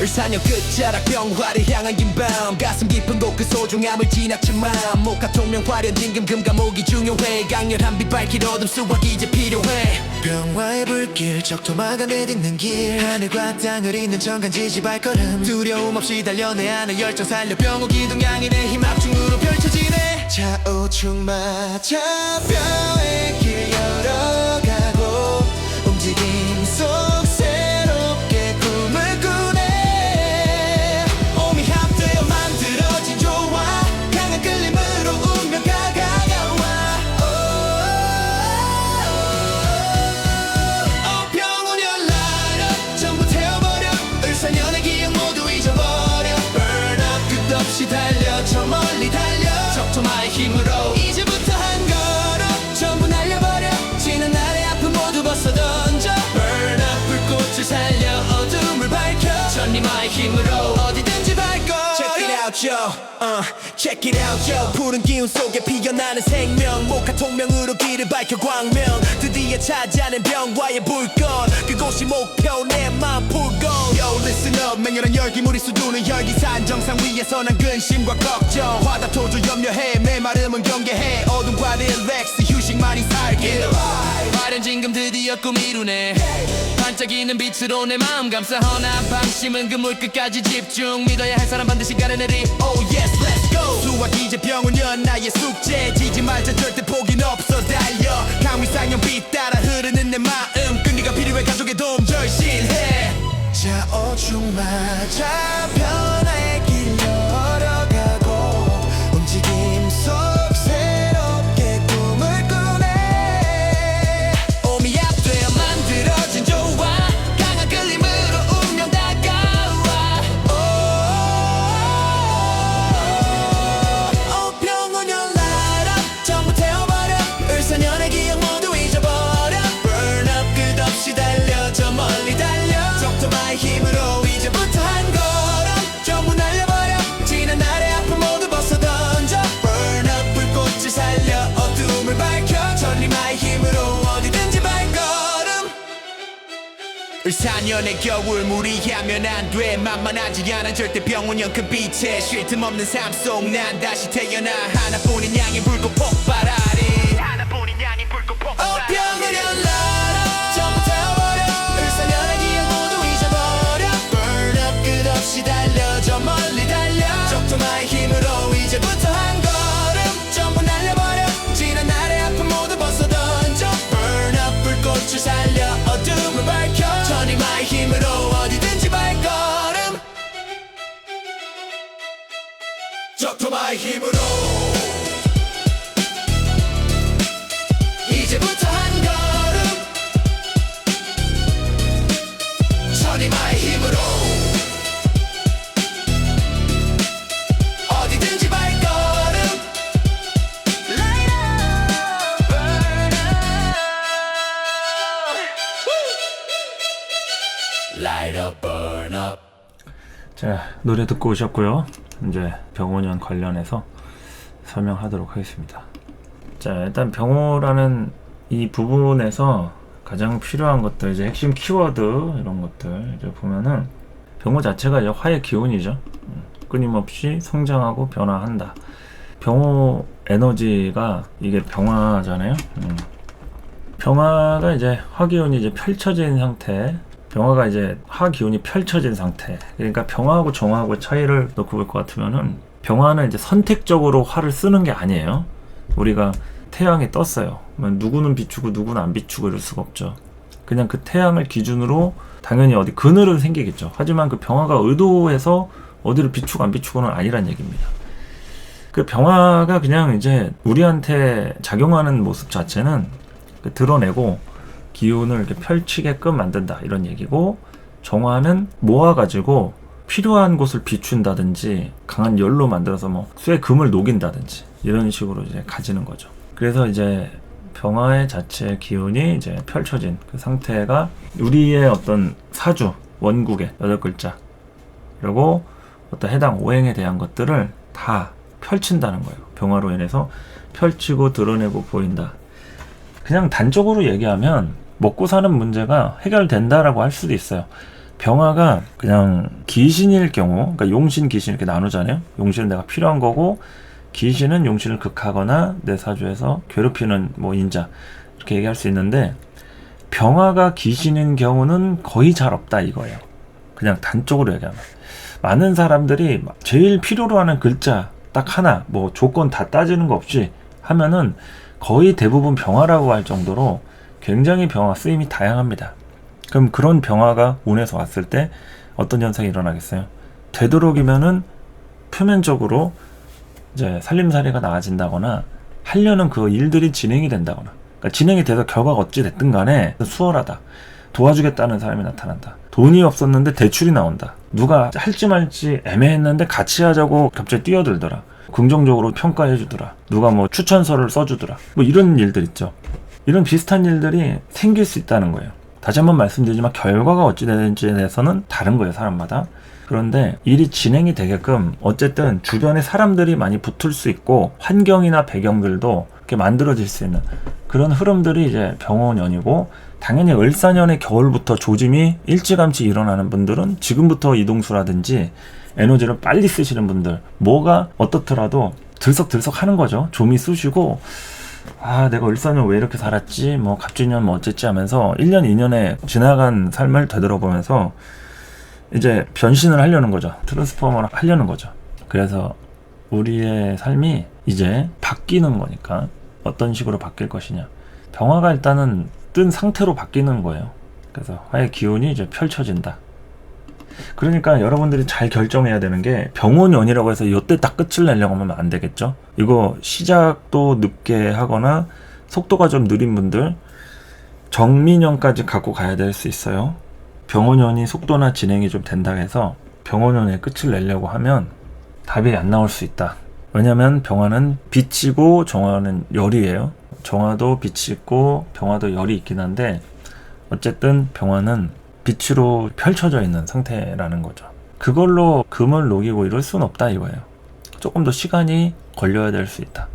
을사녀 끝자락 병화를 향한 긴 밤 가슴 깊은 곳 그 소중함을 지나친 마음 목화 통명 화려 징금 금감옥이 중요해 강렬한 빛 밝힐 어둠 수확 이제 필요해 병화의 불길 적토마가 내딛는 길 하늘과 땅을 잇는 정간지지 발걸음 두려움 없이 달려 내 안의 열정 살려 병호 기둥 향해 내 힘 압중으로 펼쳐지네 좌우충마차 뼈의 길 열어가고 움직임 속 새롭게 꿈을 꾸네 몸이 합되어 만들어진 조화 강한 끌림으로 운명가 가까워 병원연 라이트 전부 태워버려 을사년의 기억 모두 잊어버려 Burn up 끝없이 달려 저 멀리 달려 적토마의 힘으로 이제부터 한 걸음 전부 날려버려 지는 날의 아픔 모두 벗어 던져 Burn up 불꽃을 살려 어둠을 밝혀 전리마의 힘으로 어디든지 밟고 Check it out yo Check it out yo 푸른 기운 속에 피어나는 생명 목화 통명으로 길을 밝혀 광명 드디어 찾아낸 병화의 불꽃 그곳이 목표 내 맘 풀고 Yo listen up 맹렬한 열기물이 수두는 혈기산 정상 위에서 난 근심과 걱정 화다토조 염려해 메마름은 경계해 어둠과 릴렉스 휴식만이 살길 화려한 징금 드디어 꿈 이루네 반짝이는 빛으로 내 마음 감싸허나 방심은 그 물끝까지 집중 믿어야 할 사람 반드시 가려내리 Oh yes let's go 수학 이제 병원연 나의 숙제 지지 말자 절대 포기는 없어 달려 강위상형 빛 따라 흐르는 내 마음 끈기가 필요해 가족의 도움 절실해 좌우충마차 변화의 길 열어가고 움직임 속 새롭게 꿈을 꾸네 몸이 합되어 만들어진 조화 강한 끌림으로 운명 다가와 병원연 라이트 전부 태워버려 을사년의 기억 모두 잊어버려 Burn up 끝없이 달려 저 멀리 달려 적토마의 힘으로 이제부터 한 걸음 전부 날려버려 지난 날의 아픔 모두 벗어 던져 Burn up 불꽃을 살려 어둠을 밝혀 전리마의 힘으로 어디든지 발걸음 을사년의 겨울 무리하면 안돼 만만하지 않아 절대 병원형 큰 빛에 쉴 틈 없는 삶 속 난 다시 태어나 하나뿐인 양의 불꽃 폭발하리 하나뿐인 양의 불꽃 폭발하리 병원형 라이트 전부 태워버려 을사년의 기억 모두 잊어버려 Burn up 끝없이 달려 저 멀리 달려 적토마의 힘으로 이제부터 한 걸음 전부 날려버려 지난 날의 아픔 모두 벗어 던져 Burn up 불꽃을 살려 어둠을 밝혀 전리마의 힘으로 어디든지 발걸음 적토마의 힘으로 이제부터 한 걸음 전리마의 힘으로 어디든지 발걸음 Light up, burn up Light up, burn up 자, 노래 듣고 오셨고요. 이제 병원연 관련해서 설명하도록 하겠습니다. 자, 일단 병호라는 이 부분에서 가장 필요한 것들, 이제 핵심 키워드 이런 것들 이제 보면은 병호 자체가 이제 화의 기운이죠. 끊임없이 성장하고 변화한다. 병호 에너지가 이게 병화잖아요. 병화가 이제 화기운이 이제 펼쳐진 상태. 병화가 이제 화기운이 펼쳐진 상태. 그러니까 병화하고 정화하고 차이를 놓고 볼 것 같으면은 병화는 이제 선택적으로 화를 쓰는 게 아니에요. 우리가 태양이 떴어요. 누구는 비추고 누구는 안 비추고 이럴 수가 없죠. 그냥 그 태양을 기준으로 당연히 어디 그늘은 생기겠죠. 하지만 그 병화가 의도해서 어디를 비추고 안 비추고는 아니란 얘기입니다. 그 병화가 그냥 이제 우리한테 작용하는 모습 자체는 드러내고 기운을 이렇게 펼치게끔 만든다 이런 얘기고, 정화는 모아가지고 필요한 곳을 비춘다든지 강한 열로 만들어서 뭐 쇠 금을 녹인다든지 이런 식으로 이제 가지는 거죠. 그래서 이제 병화의 자체 기운이 이제 펼쳐진 그 상태가 우리의 어떤 사주 원국의 8글자 그리고 어떤 해당 오행에 대한 것들을 다 펼친다는 거예요. 병화로 인해서 펼치고 드러내고 보인다. 그냥 단적으로 얘기하면 먹고 사는 문제가 해결된다라고 할 수도 있어요. 병화가 그냥 귀신일 경우, 그러니까 용신, 귀신 이렇게 나누잖아요. 용신은 내가 필요한 거고, 귀신은 용신을 극하거나 내 사주에서 괴롭히는 뭐 인자 이렇게 얘기할 수 있는데, 병화가 귀신인 경우는 거의 잘 없다 이거예요. 그냥 단적으로 얘기하면 많은 사람들이 제일 필요로 하는 글자 딱 하나, 뭐 조건 다 따지는 거 없이 하면은 거의 대부분 병화라고 할 정도로 굉장히 병화 쓰임이 다양합니다. 그럼 그런 병화가 운에서 왔을 때 어떤 현상이 일어나겠어요? 되도록이면은 표면적으로 이제 살림살이가 나아진다거나 하려는 그 일들이 진행이 된다거나, 그러니까 진행이 돼서 결과가 어찌 됐든 간에 수월하다, 도와주겠다는 사람이 나타난다, 돈이 없었는데 대출이 나온다, 누가 할지 말지 애매했는데 같이 하자고 갑자기 뛰어들더라, 긍정적으로 평가해 주더라, 누가 뭐 추천서를 써주더라, 뭐 이런 일들 있죠. 이런 비슷한 일들이 생길 수 있다는 거예요. 다시 한번 말씀드리지만 결과가 어찌 되는지에 대해서는 다른 거예요, 사람마다. 그런데 일이 진행이 되게끔 어쨌든 주변에 사람들이 많이 붙을 수 있고 환경이나 배경들도 이렇게 만들어질 수 있는 그런 흐름들이 이제 병원연이고, 당연히 을사년의 겨울부터 조짐이 일찌감치 일어나는 분들은 지금부터 이동수라든지 에너지를 빨리 쓰시는 분들, 뭐가 어떻더라도 들썩들썩 하는 거죠. 좀이 쑤시고, 아 내가 을사년 왜 이렇게 살았지, 뭐 갑진년 뭐 어쨌지 하면서 1년 2년에 지나간 삶을 되돌아보면서 이제 변신을 하려는 거죠. 트랜스포머를 하려는 거죠. 그래서 우리의 삶이 이제 바뀌는 거니까 어떤 식으로 바뀔 것이냐, 병화가 일단은 뜬 상태로 바뀌는 거예요. 그래서 화의 기운이 이제 펼쳐진다. 그러니까 여러분들이 잘 결정해야 되는 게, 병원연이라고 해서 이때 딱 끝을 내려고 하면 안 되겠죠. 이거 시작도 늦게 하거나 속도가 좀 느린 분들 정민연까지 갖고 가야 될 수 있어요. 병원연이 속도나 진행이 좀 된다 해서 병원연의 끝을 내려고 하면 답이 안 나올 수 있다. 왜냐면 병화는 빛이고 정화는 열이에요. 정화도 빛이 있고 병화도 열이 있긴 한데, 어쨌든 병화는 빛으로 펼쳐져 있는 상태라는 거죠. 그걸로 금을 녹이고 이럴 수는 없다 이거예요. 조금 더 시간이 걸려야 될 수 있다.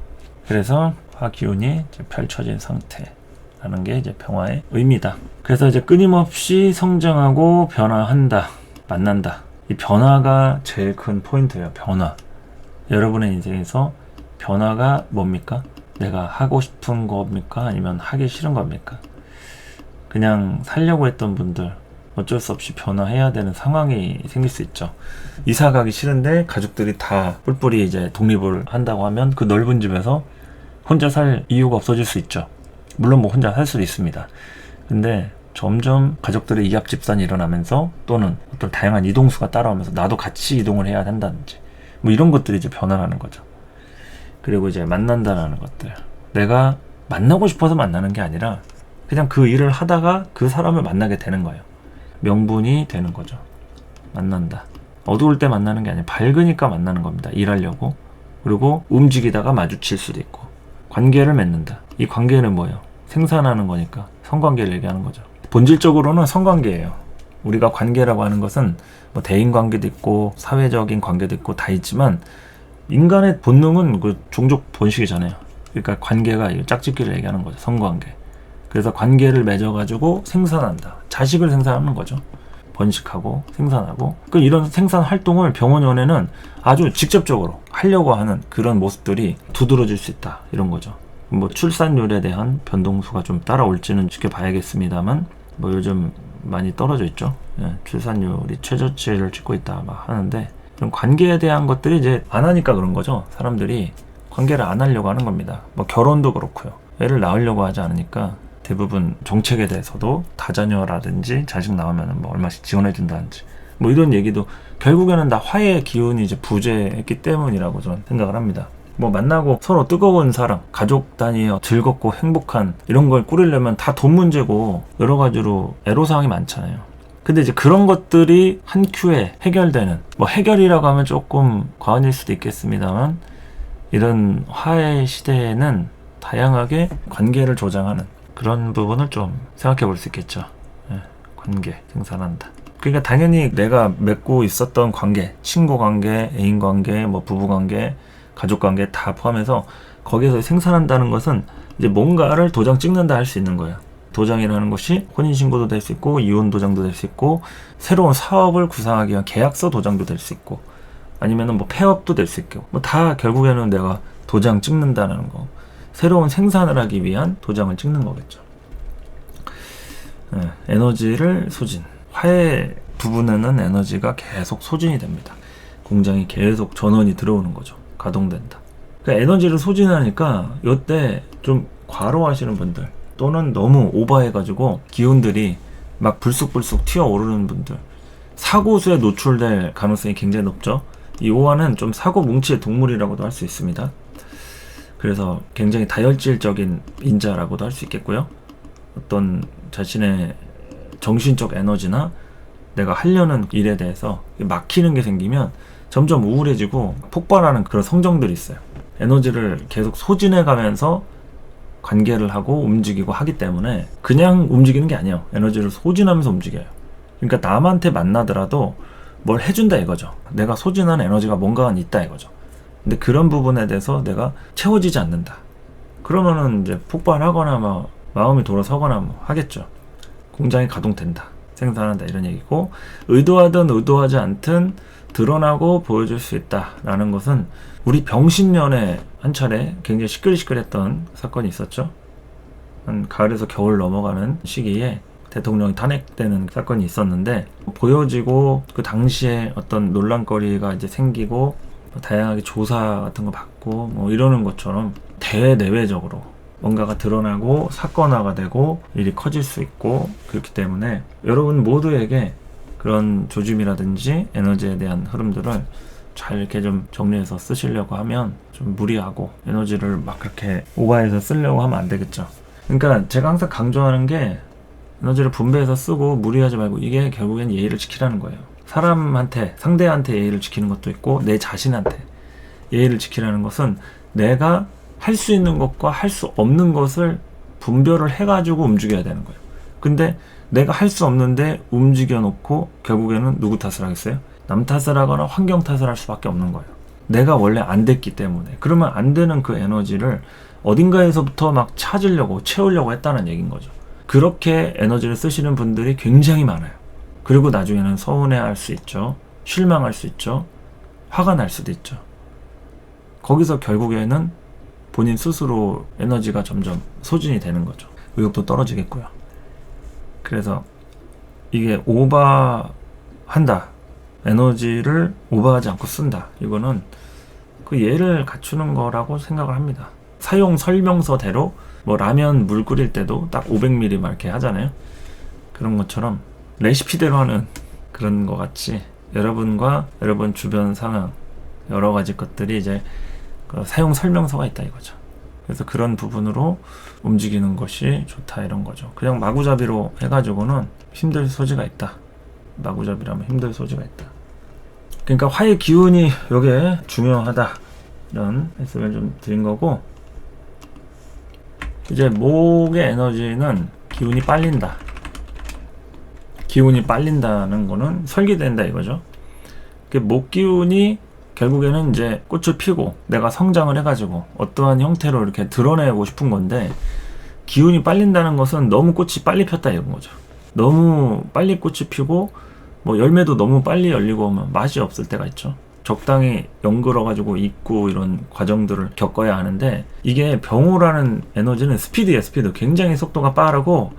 그래서 화기운이 이제 펼쳐진 상태라는 게 이제 병화의 의미다. 그래서 이제 끊임없이 성장하고 변화한다, 만난다. 이 변화가 제일 큰 포인트예요. 변화. 여러분의 인생에서 변화가 뭡니까? 내가 하고 싶은 겁니까? 아니면 하기 싫은 겁니까? 그냥 살려고 했던 분들 어쩔 수 없이 변화해야 되는 상황이 생길 수 있죠. 이사 가기 싫은데 가족들이 다 뿔뿔이 이제 독립을 한다고 하면 그 넓은 집에서 혼자 살 이유가 없어질 수 있죠. 물론 뭐 혼자 살 수도 있습니다. 근데 점점 가족들의 이합 집산이 일어나면서, 또는 어떤 다양한 이동수가 따라오면서 나도 같이 이동을 해야 된다든지, 뭐 이런 것들이 이제 변화라는 거죠. 그리고 이제 만난다라는 것들, 내가 만나고 싶어서 만나는 게 아니라 그냥 그 일을 하다가 그 사람을 만나게 되는 거예요. 명분이 되는 거죠. 만난다. 어두울 때 만나는 게 아니라 밝으니까 만나는 겁니다. 일하려고. 그리고 움직이다가 마주칠 수도 있고. 관계를 맺는다. 이 관계는 뭐예요? 생산하는 거니까 성관계를 얘기하는 거죠. 본질적으로는 성관계예요. 우리가 관계라고 하는 것은 뭐 대인 관계도 있고 사회적인 관계도 있고 다 있지만, 인간의 본능은 그 종족 본식이잖아요. 그러니까 관계가 짝짓기를 얘기하는 거죠. 성관계. 그래서 관계를 맺어가지고 생산한다. 자식을 생산하는 거죠. 번식하고 생산하고. 이런 생산 활동을 병원연에는 아주 직접적으로 하려고 하는 그런 모습들이 두드러질 수 있다. 이런 거죠. 뭐 출산율에 대한 변동수가 좀 따라올지는 지켜봐야겠습니다만, 뭐 요즘 많이 떨어져 있죠. 예, 출산율이 최저치를 찍고 있다 막 하는데, 그런 관계에 대한 것들이 이제 안 하니까 그런 거죠. 사람들이 관계를 안 하려고 하는 겁니다. 뭐 결혼도 그렇고요. 애를 낳으려고 하지 않으니까 대부분 정책에 대해서도 다자녀라든지 자식 나오면 뭐 얼마씩 지원해 준다든지 뭐 이런 얘기도 결국에는 다 화해의 기운이 이제 부재했기 때문이라고 저는 생각을 합니다. 뭐 만나고 서로 뜨거운 사랑, 가족 단위의 즐겁고 행복한 이런 걸 꾸리려면 다 돈 문제고 여러 가지로 애로사항이 많잖아요. 근데 이제 그런 것들이 한 큐에 해결되는, 뭐 해결이라고 하면 조금 과언일 수도 있겠습니다만, 이런 화해 시대에는 다양하게 관계를 조장하는 그런 부분을 좀 생각해 볼 수 있겠죠. 예, 관계 생산한다. 그러니까 당연히 내가 맺고 있었던 관계, 친구 관계, 애인 관계, 뭐 부부 관계, 가족 관계 다 포함해서 거기에서 생산한다는 것은 이제 뭔가를 도장 찍는다 할 수 있는 거예요. 도장이라는 것이 혼인신고도 될 수 있고 이혼 도장도 될 수 있고 새로운 사업을 구상하기 위한 계약서 도장도 될 수 있고 아니면은 뭐 폐업도 될 수 있고 뭐 다 결국에는 내가 도장 찍는다는 거, 새로운 생산을 하기 위한 도장을 찍는 거겠죠. 에너지를 소진, 화해 부분에는 에너지가 계속 소진이 됩니다. 공장이 계속 전원이 들어오는 거죠. 가동된다. 그러니까 에너지를 소진하니까 이때 좀 과로하시는 분들 또는 너무 오버해가지고 기운들이 막 불쑥불쑥 튀어오르는 분들, 사고수에 노출될 가능성이 굉장히 높죠. 이 오화는 좀 사고 뭉치의 동물이라고도 할 수 있습니다. 그래서 굉장히 다혈질적인 인자라고도 할 수 있겠고요. 어떤 자신의 정신적 에너지나 내가 하려는 일에 대해서 막히는 게 생기면 점점 우울해지고 폭발하는 그런 성정들이 있어요. 에너지를 계속 소진해 가면서 관계를 하고 움직이고 하기 때문에 그냥 움직이는 게 아니에요. 에너지를 소진하면서 움직여요. 그러니까 남한테 만나더라도 뭘 해준다 이거죠. 내가 소진한 에너지가 뭔가 있다 이거죠. 근데 그런 부분에 대해서 내가 채워지지 않는다. 그러면은 이제 폭발하거나 뭐 마음이 돌아서거나 뭐 하겠죠. 공장이 가동된다. 생산한다 이런 얘기고, 의도하든 의도하지 않든 드러나고 보여줄 수 있다라는 것은 우리 병신년에 한 차례 굉장히 시끌시끌했던 사건이 있었죠. 한 가을에서 겨울 넘어가는 시기에 대통령이 탄핵되는 사건이 있었는데, 보여지고 그 당시에 어떤 논란거리가 이제 생기고 다양하게 조사 같은 거 받고 뭐 이러는 것처럼 대내외적으로 뭔가가 드러나고 사건화가 되고 일이 커질 수 있고, 그렇기 때문에 여러분 모두에게 그런 조짐이라든지 에너지에 대한 흐름들을 잘 이렇게 좀 정리해서 쓰시려고 하면 좀 무리하고 에너지를 막 그렇게 오버해서 쓰려고 하면 안 되겠죠. 그러니까 제가 항상 강조하는 게 에너지를 분배해서 쓰고 무리하지 말고, 이게 결국엔 예의를 지키라는 거예요. 사람한테, 상대한테 예의를 지키는 것도 있고 내 자신한테 예의를 지키라는 것은 내가 할 수 있는 것과 할 수 없는 것을 분별을 해가지고 움직여야 되는 거예요. 근데 내가 할 수 없는데 움직여 놓고 결국에는 누구 탓을 하겠어요? 남 탓을 하거나 환경 탓을 할 수밖에 없는 거예요. 내가 원래 안 됐기 때문에. 그러면 안 되는 그 에너지를 어딘가에서부터 막 찾으려고 채우려고 했다는 얘기인 거죠. 그렇게 에너지를 쓰시는 분들이 굉장히 많아요. 그리고 나중에는 서운해할 수 있죠. 실망할 수 있죠. 화가 날 수도 있죠. 거기서 결국에는 본인 스스로 에너지가 점점 소진이 되는 거죠. 의욕도 떨어지겠고요. 그래서 이게 오버한다, 에너지를 오버하지 않고 쓴다, 이거는 그 예를 갖추는 거라고 생각을 합니다. 사용 설명서대로 뭐 라면 물 끓일 때도 딱 500ml 막 이렇게 하잖아요. 그런 것처럼 레시피대로 하는 그런 거 같이 여러분과 여러분 주변 상황 여러 가지 것들이 이제 그 사용 설명서가 있다 이거죠. 그래서 그런 부분으로 움직이는 것이 좋다 이런 거죠. 그냥 마구잡이로 해가지고는 힘들 소지가 있다. 마구잡이라면 힘들 소지가 있다. 그러니까 화의 기운이 요게 중요하다, 이런 말씀을 좀 드린 거고, 이제 목의 에너지는 기운이 빨린다. 기운이 빨린다는 거는 설계된다 이거죠. 목 기운이 결국에는 이제 꽃을 피고 내가 성장을 해가지고 어떠한 형태로 이렇게 드러내고 싶은 건데, 기운이 빨린다는 것은 너무 꽃이 빨리 폈다 이런 거죠. 너무 빨리 꽃이 피고 뭐 열매도 너무 빨리 열리고 오면 맛이 없을 때가 있죠. 적당히 연글어가지고 익고 이런 과정들을 겪어야 하는데, 이게 병호라는 에너지는 스피드예요. 스피드. 굉장히 속도가 빠르고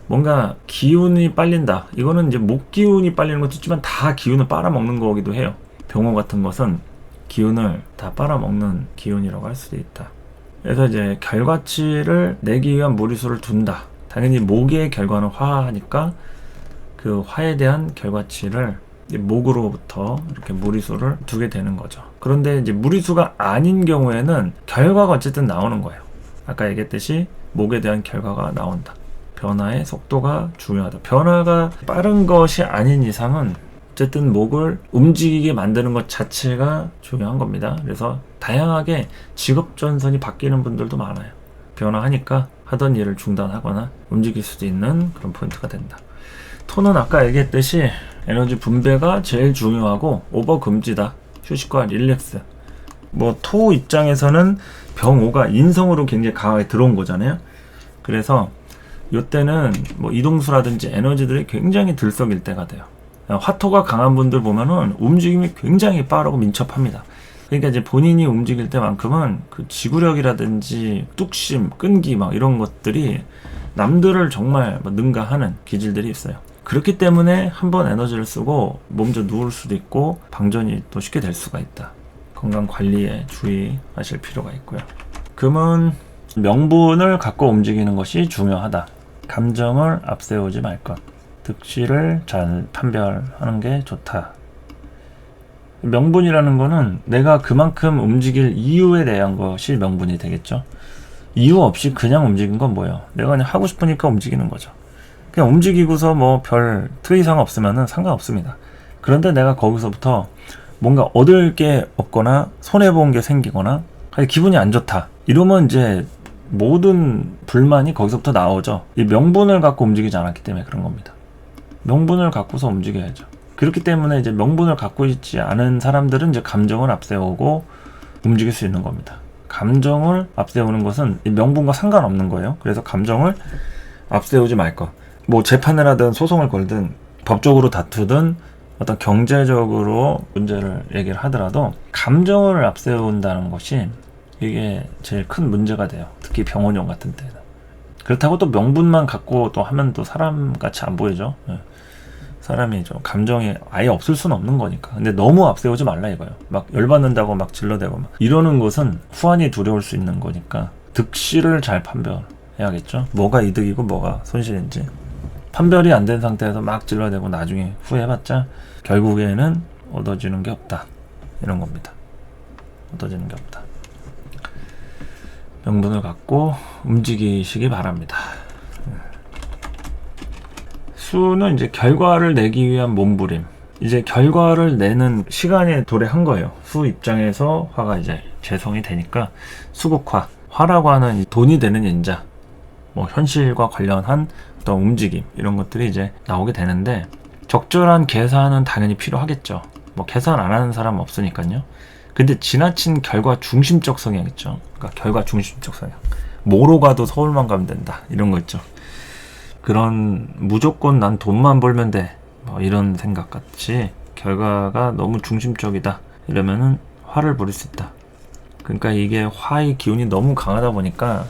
뭔가 기운이 빨린다. 이거는 이제 목 기운이 빨리는 것도 있지만 다 기운을 빨아먹는 거기도 해요. 병호 같은 것은 기운을 다 빨아먹는 기운이라고 할 수도 있다. 그래서 이제 결과치를 내기 위한 무리수를 둔다. 당연히 목의 결과는 화하니까 그 화에 대한 결과치를 목으로부터 이렇게 무리수를 두게 되는 거죠. 그런데 이제 무리수가 아닌 경우에는 결과가 어쨌든 나오는 거예요. 아까 얘기했듯이 목에 대한 결과가 나온다. 변화의 속도가 중요하다. 변화가 빠른 것이 아닌 이상은 어쨌든 목을 움직이게 만드는 것 자체가 중요한 겁니다. 그래서 다양하게 직업 전선이 바뀌는 분들도 많아요. 변화하니까 하던 일을 중단하거나 움직일 수도 있는 그런 포인트가 된다. 토는 아까 얘기했듯이 에너지 분배가 제일 중요하고 오버 금지다. 휴식과 릴렉스. 뭐 토 입장에서는 병오가 인성으로 굉장히 강하게 들어온 거잖아요. 그래서 이때는 뭐 이동수라든지 에너지들이 굉장히 들썩일 때가 돼요. 화토가 강한 분들 보면은 움직임이 굉장히 빠르고 민첩합니다. 그러니까 이제 본인이 움직일 때만큼은 그 지구력이라든지 뚝심, 끈기 막 이런 것들이 남들을 정말 능가하는 기질들이 있어요. 그렇기 때문에 한번 에너지를 쓰고 몸 좀 누울 수도 있고 방전이 또 쉽게 될 수가 있다. 건강 관리에 주의하실 필요가 있고요. 금은 명분을 갖고 움직이는 것이 중요하다. 감정을 앞세우지 말 것. 득실을 잘 판별하는 게 좋다. 명분이라는 거는 내가 그만큼 움직일 이유에 대한 것이 명분이 되겠죠. 이유 없이 그냥 움직인 건 뭐예요? 내가 그냥 하고 싶으니까 움직이는 거죠. 그냥 움직이고서 뭐 별 특이사항 없으면은 상관없습니다. 그런데 내가 거기서부터 뭔가 얻을 게 없거나 손해본 게 생기거나 기분이 안 좋다. 이러면 이제 모든 불만이 거기서부터 나오죠. 이 명분을 갖고 움직이지 않았기 때문에 그런 겁니다. 명분을 갖고서 움직여야죠. 그렇기 때문에 이제 명분을 갖고 있지 않은 사람들은 이제 감정을 앞세우고 움직일 수 있는 겁니다. 감정을 앞세우는 것은 이 명분과 상관없는 거예요. 그래서 감정을 앞세우지 말 것. 뭐 재판을 하든 소송을 걸든 법적으로 다투든 어떤 경제적으로 문제를 얘기를 하더라도 감정을 앞세운다는 것이 이게 제일 큰 문제가 돼요. 특히 병원용 같은 때는. 그렇다고 또 명분만 갖고 또 하면 또 사람같이 안 보이죠. 사람이 좀 감정이 아예 없을 수는 없는 거니까. 근데 너무 앞세우지 말라 이거예요. 막 열받는다고 막 질러대고 막 이러는 것은 후환이 두려울 수 있는 거니까 득실을 잘 판별해야겠죠. 뭐가 이득이고 뭐가 손실인지. 판별이 안 된 상태에서 막 질러대고 나중에 후회해봤자 결국에는 얻어지는 게 없다. 이런 겁니다. 얻어지는 게 없다. 명분을 갖고 움직이시기 바랍니다. 수는 이제 결과를 내기 위한 몸부림. 이제 결과를 내는 시간에 도래한 거예요. 수 입장에서 화가 이제 재성이 되니까 수국화. 화라고 하는 돈이 되는 인자. 뭐 현실과 관련한 어떤 움직임 이런 것들이 이제 나오게 되는데 적절한 계산은 당연히 필요하겠죠. 뭐 계산 안 하는 사람은 없으니까요. 근데 지나친 결과 중심적 성향 있죠. 그러니까 결과 중심적 성향. 뭐로 가도 서울만 가면 된다. 이런 거 있죠. 그런 무조건 난 돈만 벌면 돼. 뭐 이런 생각 같이 결과가 너무 중심적이다. 이러면은 화를 부릴 수 있다. 그러니까 이게 화의 기운이 너무 강하다 보니까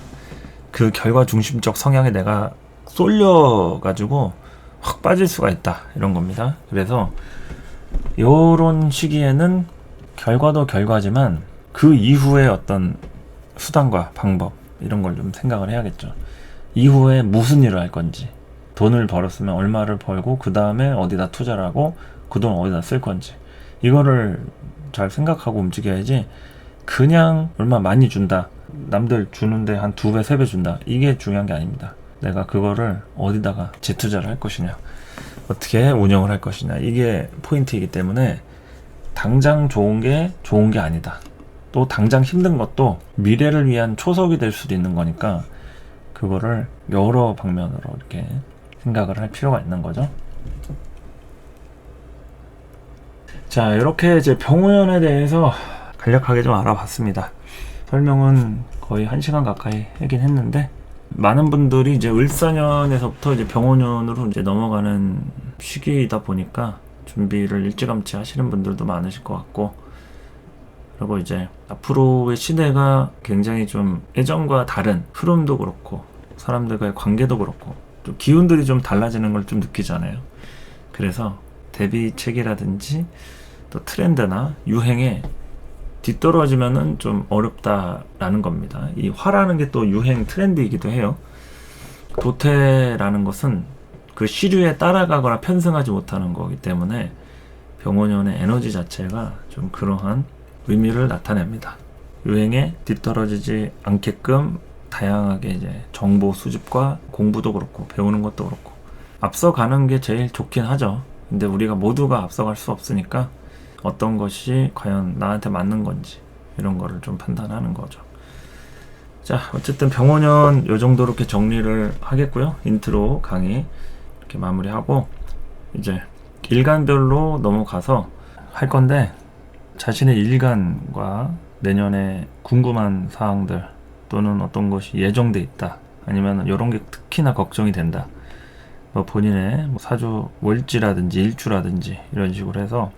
그 결과 중심적 성향에 내가 쏠려가지고 확 빠질 수가 있다. 이런 겁니다. 그래서 요런 시기에는 결과도 결과지만 그 이후에 어떤 수단과 방법 이런 걸 좀 생각을 해야겠죠. 이후에 무슨 일을 할 건지, 돈을 벌었으면 얼마를 벌고 그 다음에 어디다 투자를 하고 그 돈 어디다 쓸 건지 이거를 잘 생각하고 움직여야지 그냥 얼마 많이 준다, 남들 주는데 한 2배, 3배 준다, 이게 중요한 게 아닙니다. 내가 그거를 어디다가 재투자를 할 것이냐, 어떻게 운영을 할 것이냐, 이게 포인트이기 때문에 당장 좋은 게 아니다. 또 당장 힘든 것도 미래를 위한 초석이 될 수도 있는 거니까 그거를 여러 방면으로 이렇게 생각을 할 필요가 있는 거죠. 자, 이렇게 이제 병오연에 대해서 간략하게 좀 알아봤습니다. 설명은 거의 1시간 가까이 하긴 했는데 많은 분들이 이제 을사년에서부터 이제 병오년으로 이제 넘어가는 시기이다 보니까 준비를 일찌감치 하시는 분들도 많으실 것 같고, 그리고 이제 앞으로의 시대가 굉장히 좀 예전과 다른 흐름도 그렇고 사람들과의 관계도 그렇고 좀 기운들이 좀 달라지는 걸 좀 느끼잖아요. 그래서 대비책이라든지 또 트렌드나 유행에 뒤떨어지면은 좀 어렵다라는 겁니다. 이 화라는 게 또 유행 트렌드이기도 해요. 도태라는 것은 그 시류에 따라가거나 편승하지 못하는 거기 때문에 병오년의 에너지 자체가 좀 그러한 의미를 나타냅니다. 유행에 뒤떨어지지 않게끔 다양하게 이제 정보 수집과 공부도 그렇고 배우는 것도 그렇고 앞서가는 게 제일 좋긴 하죠. 근데 우리가 모두가 앞서갈 수 없으니까 어떤 것이 과연 나한테 맞는 건지 이런 거를 좀 판단하는 거죠. 자, 어쨌든 병오년 요 정도로 이렇게 정리를 하겠고요. 인트로 강의 이렇게 마무리하고 이제 일간별로 넘어가서 할 건데, 자신의 일간과 내년에 궁금한 사항들 또는 어떤 것이 예정돼 있다, 아니면 이런 게 특히나 걱정이 된다, 뭐 본인의 뭐 사주 월지라든지 일주라든지 이런 식으로 해서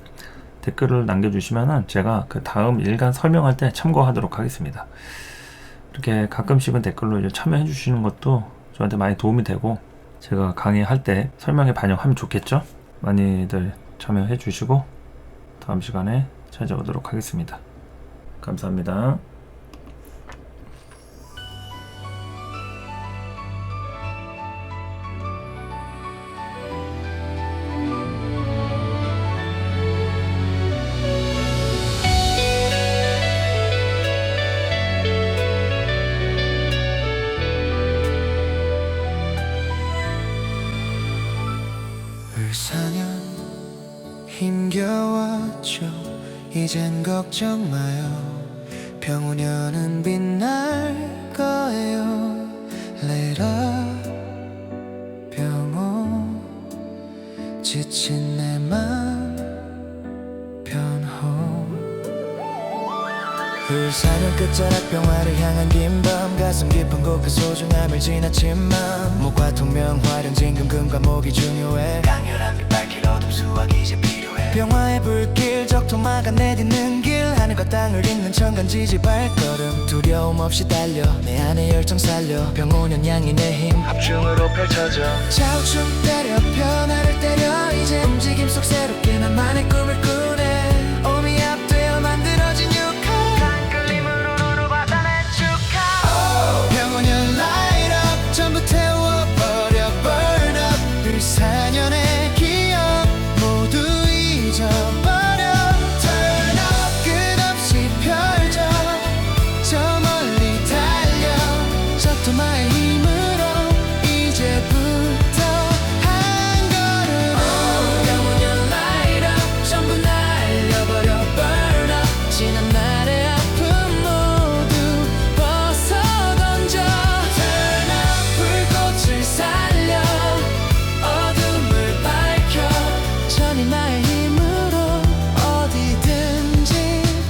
댓글을 남겨주시면은 제가 그 다음 일간 설명할 때 참고하도록 하겠습니다. 이렇게 가끔씩은 댓글로 이제 참여해 주시는 것도 저한테 많이 도움이 되고, 제가 강의할 때 설명에 반영하면 좋겠죠? 많이들 참여해 주시고 다음 시간에 찾아오도록 하겠습니다. 감사합니다. 을사년 힘겨웠죠. 이젠 걱정 마요. 병우년은 빛날 거예요. Let up 병우, 지친 내 맘 변호. 을사년 끝자락 병화를 향한 긴 밤, 가슴 깊은 곳 그 소중함을 지나치만 목과 통명 화령 진금금과 목이 중요해. 강렬한 빛 밝힐 어둠 수확이 이제 필요해. 병화의 불길 적토마가 내딛는 길, 하늘과 땅을 잇는 천간지지 발걸음 두려움 없이 달려 내 안의 열정 살려. 병오년 양이 내 힘 합중으로 펼쳐져. 자우충 때려 변화를 때려 이제 움직임 속 새롭게 나만의 꿈을 꾸네. 오미 앞되어 만들어진 육하 간끌림으로 받아내 축하. 병오년 light up 전부 태워버려 burn up. 을사년의 기억 모두 잊어버려. turn up 끝없이 펼쳐 저 멀리 달려. 적토마의 힘으로 이제부터 한 걸음. 병오년 light up 전부 날려버려 burn up. 지난 날의 아픔 모두 벗어던져. turn up 불꽃을 살려 어둠을 밝혀. 전이마의 힘으로 어디든지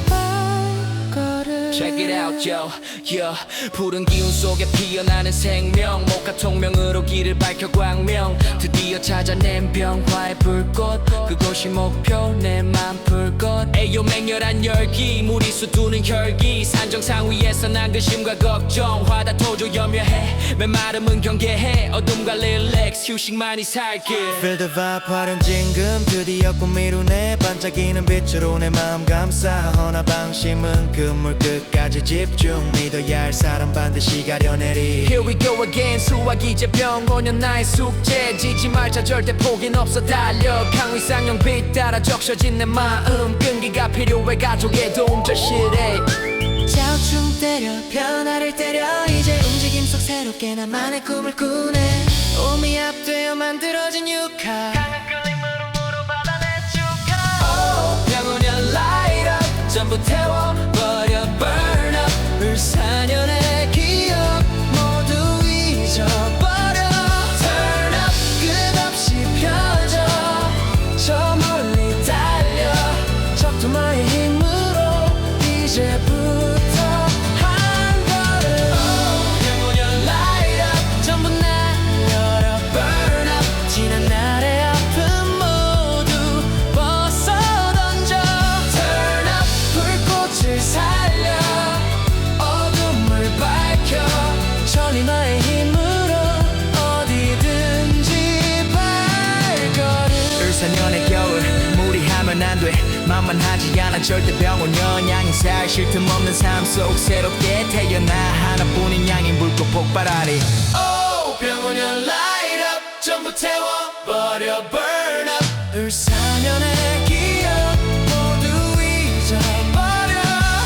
발걸음. Check it out, yo, yeah. 푸른 기운 속에 피어나는 생명, 목화 통명으로 길을 밝혀 광명. 드디어 찾아낸 병화의 불꽃, 그곳이 목표 내 맘 풀 것. 에요 맹렬한 열기, 무리수 두는 혈기. 산정상 위에서 난 근심과 걱정, 화다 토조 염려해. 메마름은 경계해. 어둠과 릴렉스 휴식만이 살길. Feel the vibe 화려한 진금 드디어 꿈 이루네. 반짝이는 빛으로 내 마음 감싸. 허나 방심은 그물 끝까지 집중. 믿어야 할 사람 반드시 가려내리. Here we go again. 수학 이제 병오년 나의 숙제. 지지 말자 절대 포기는 없어 달려. 강위상형 빛 따라 적셔진 내 마음. 끈기가 필요해 가족의 도움 절실해. 자우충 때려 변화를 때려 이제 움직임 속 새롭게 나만의 꿈을 꾸네. 오미 앞되어 만들어진 육하 강한 끌림으로 받아내 축하. 병오년 light up 전부 태워버려 burn up. 을사년의 기억 모두 잊어버려. turn up 끝없이 펴져 저 멀리 달려. 적토마의 힘으로 이제부터 한 걸음. 병오년 light up 전부 날려라 burn up. 지난 날의 아픔 모두 벗어던져. turn up 불꽃을 살려 어둠을 밝혀. 전이마의 힘으로 어디든지 발걸음. 을사년의 겨울 무리하면 안돼. 만만하지 않아 절대 병오년 양이 살 쉴 틈 없는 삶 속 새롭게 태어나. 하나뿐인 양인 불꽃 폭발하리. 병오년 light up 전부 태워버려 burn up. 을사년의 기억 모두 잊어버려.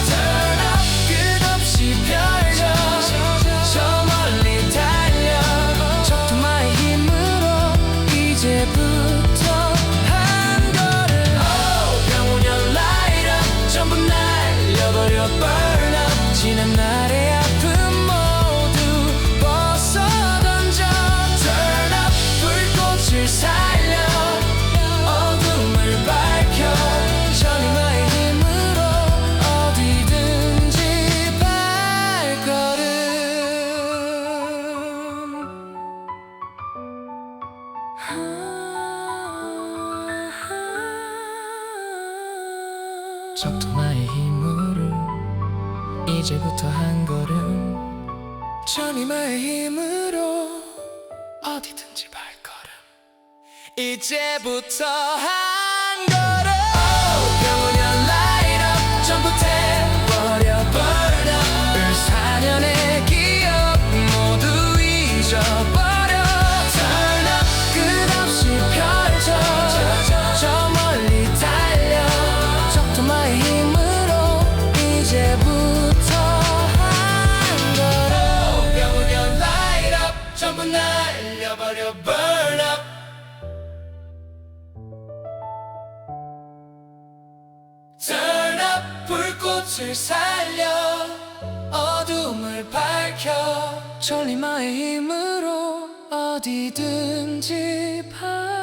turn up 끝없이 펼쳐 저 멀리 달려. 적토마의 힘으로 이제부터 한 걸음. 병오년 light up 전부 날려버려 burn up. 지난 날의 아픔 모두 벗어던져. turn up 불꽃을 살려 어둠을 적토마의 힘으로 이제부터 한 걸음 천리마의 힘으로 어디든지 발걸음 이제부터 한 걸음 병원연 light up 전부 태워버려 burn up 을사년의 기억 모두 잊어버려 turn up 끝없이 펼쳐 저 멀리 달려 적토마의 힘으로 이제부터 한 걸음 병원연 light up 전부 날려버려 burn up Turn up 불꽃을 살려 어둠을 밝혀 천리마의 힘으로 어디든지 밝혀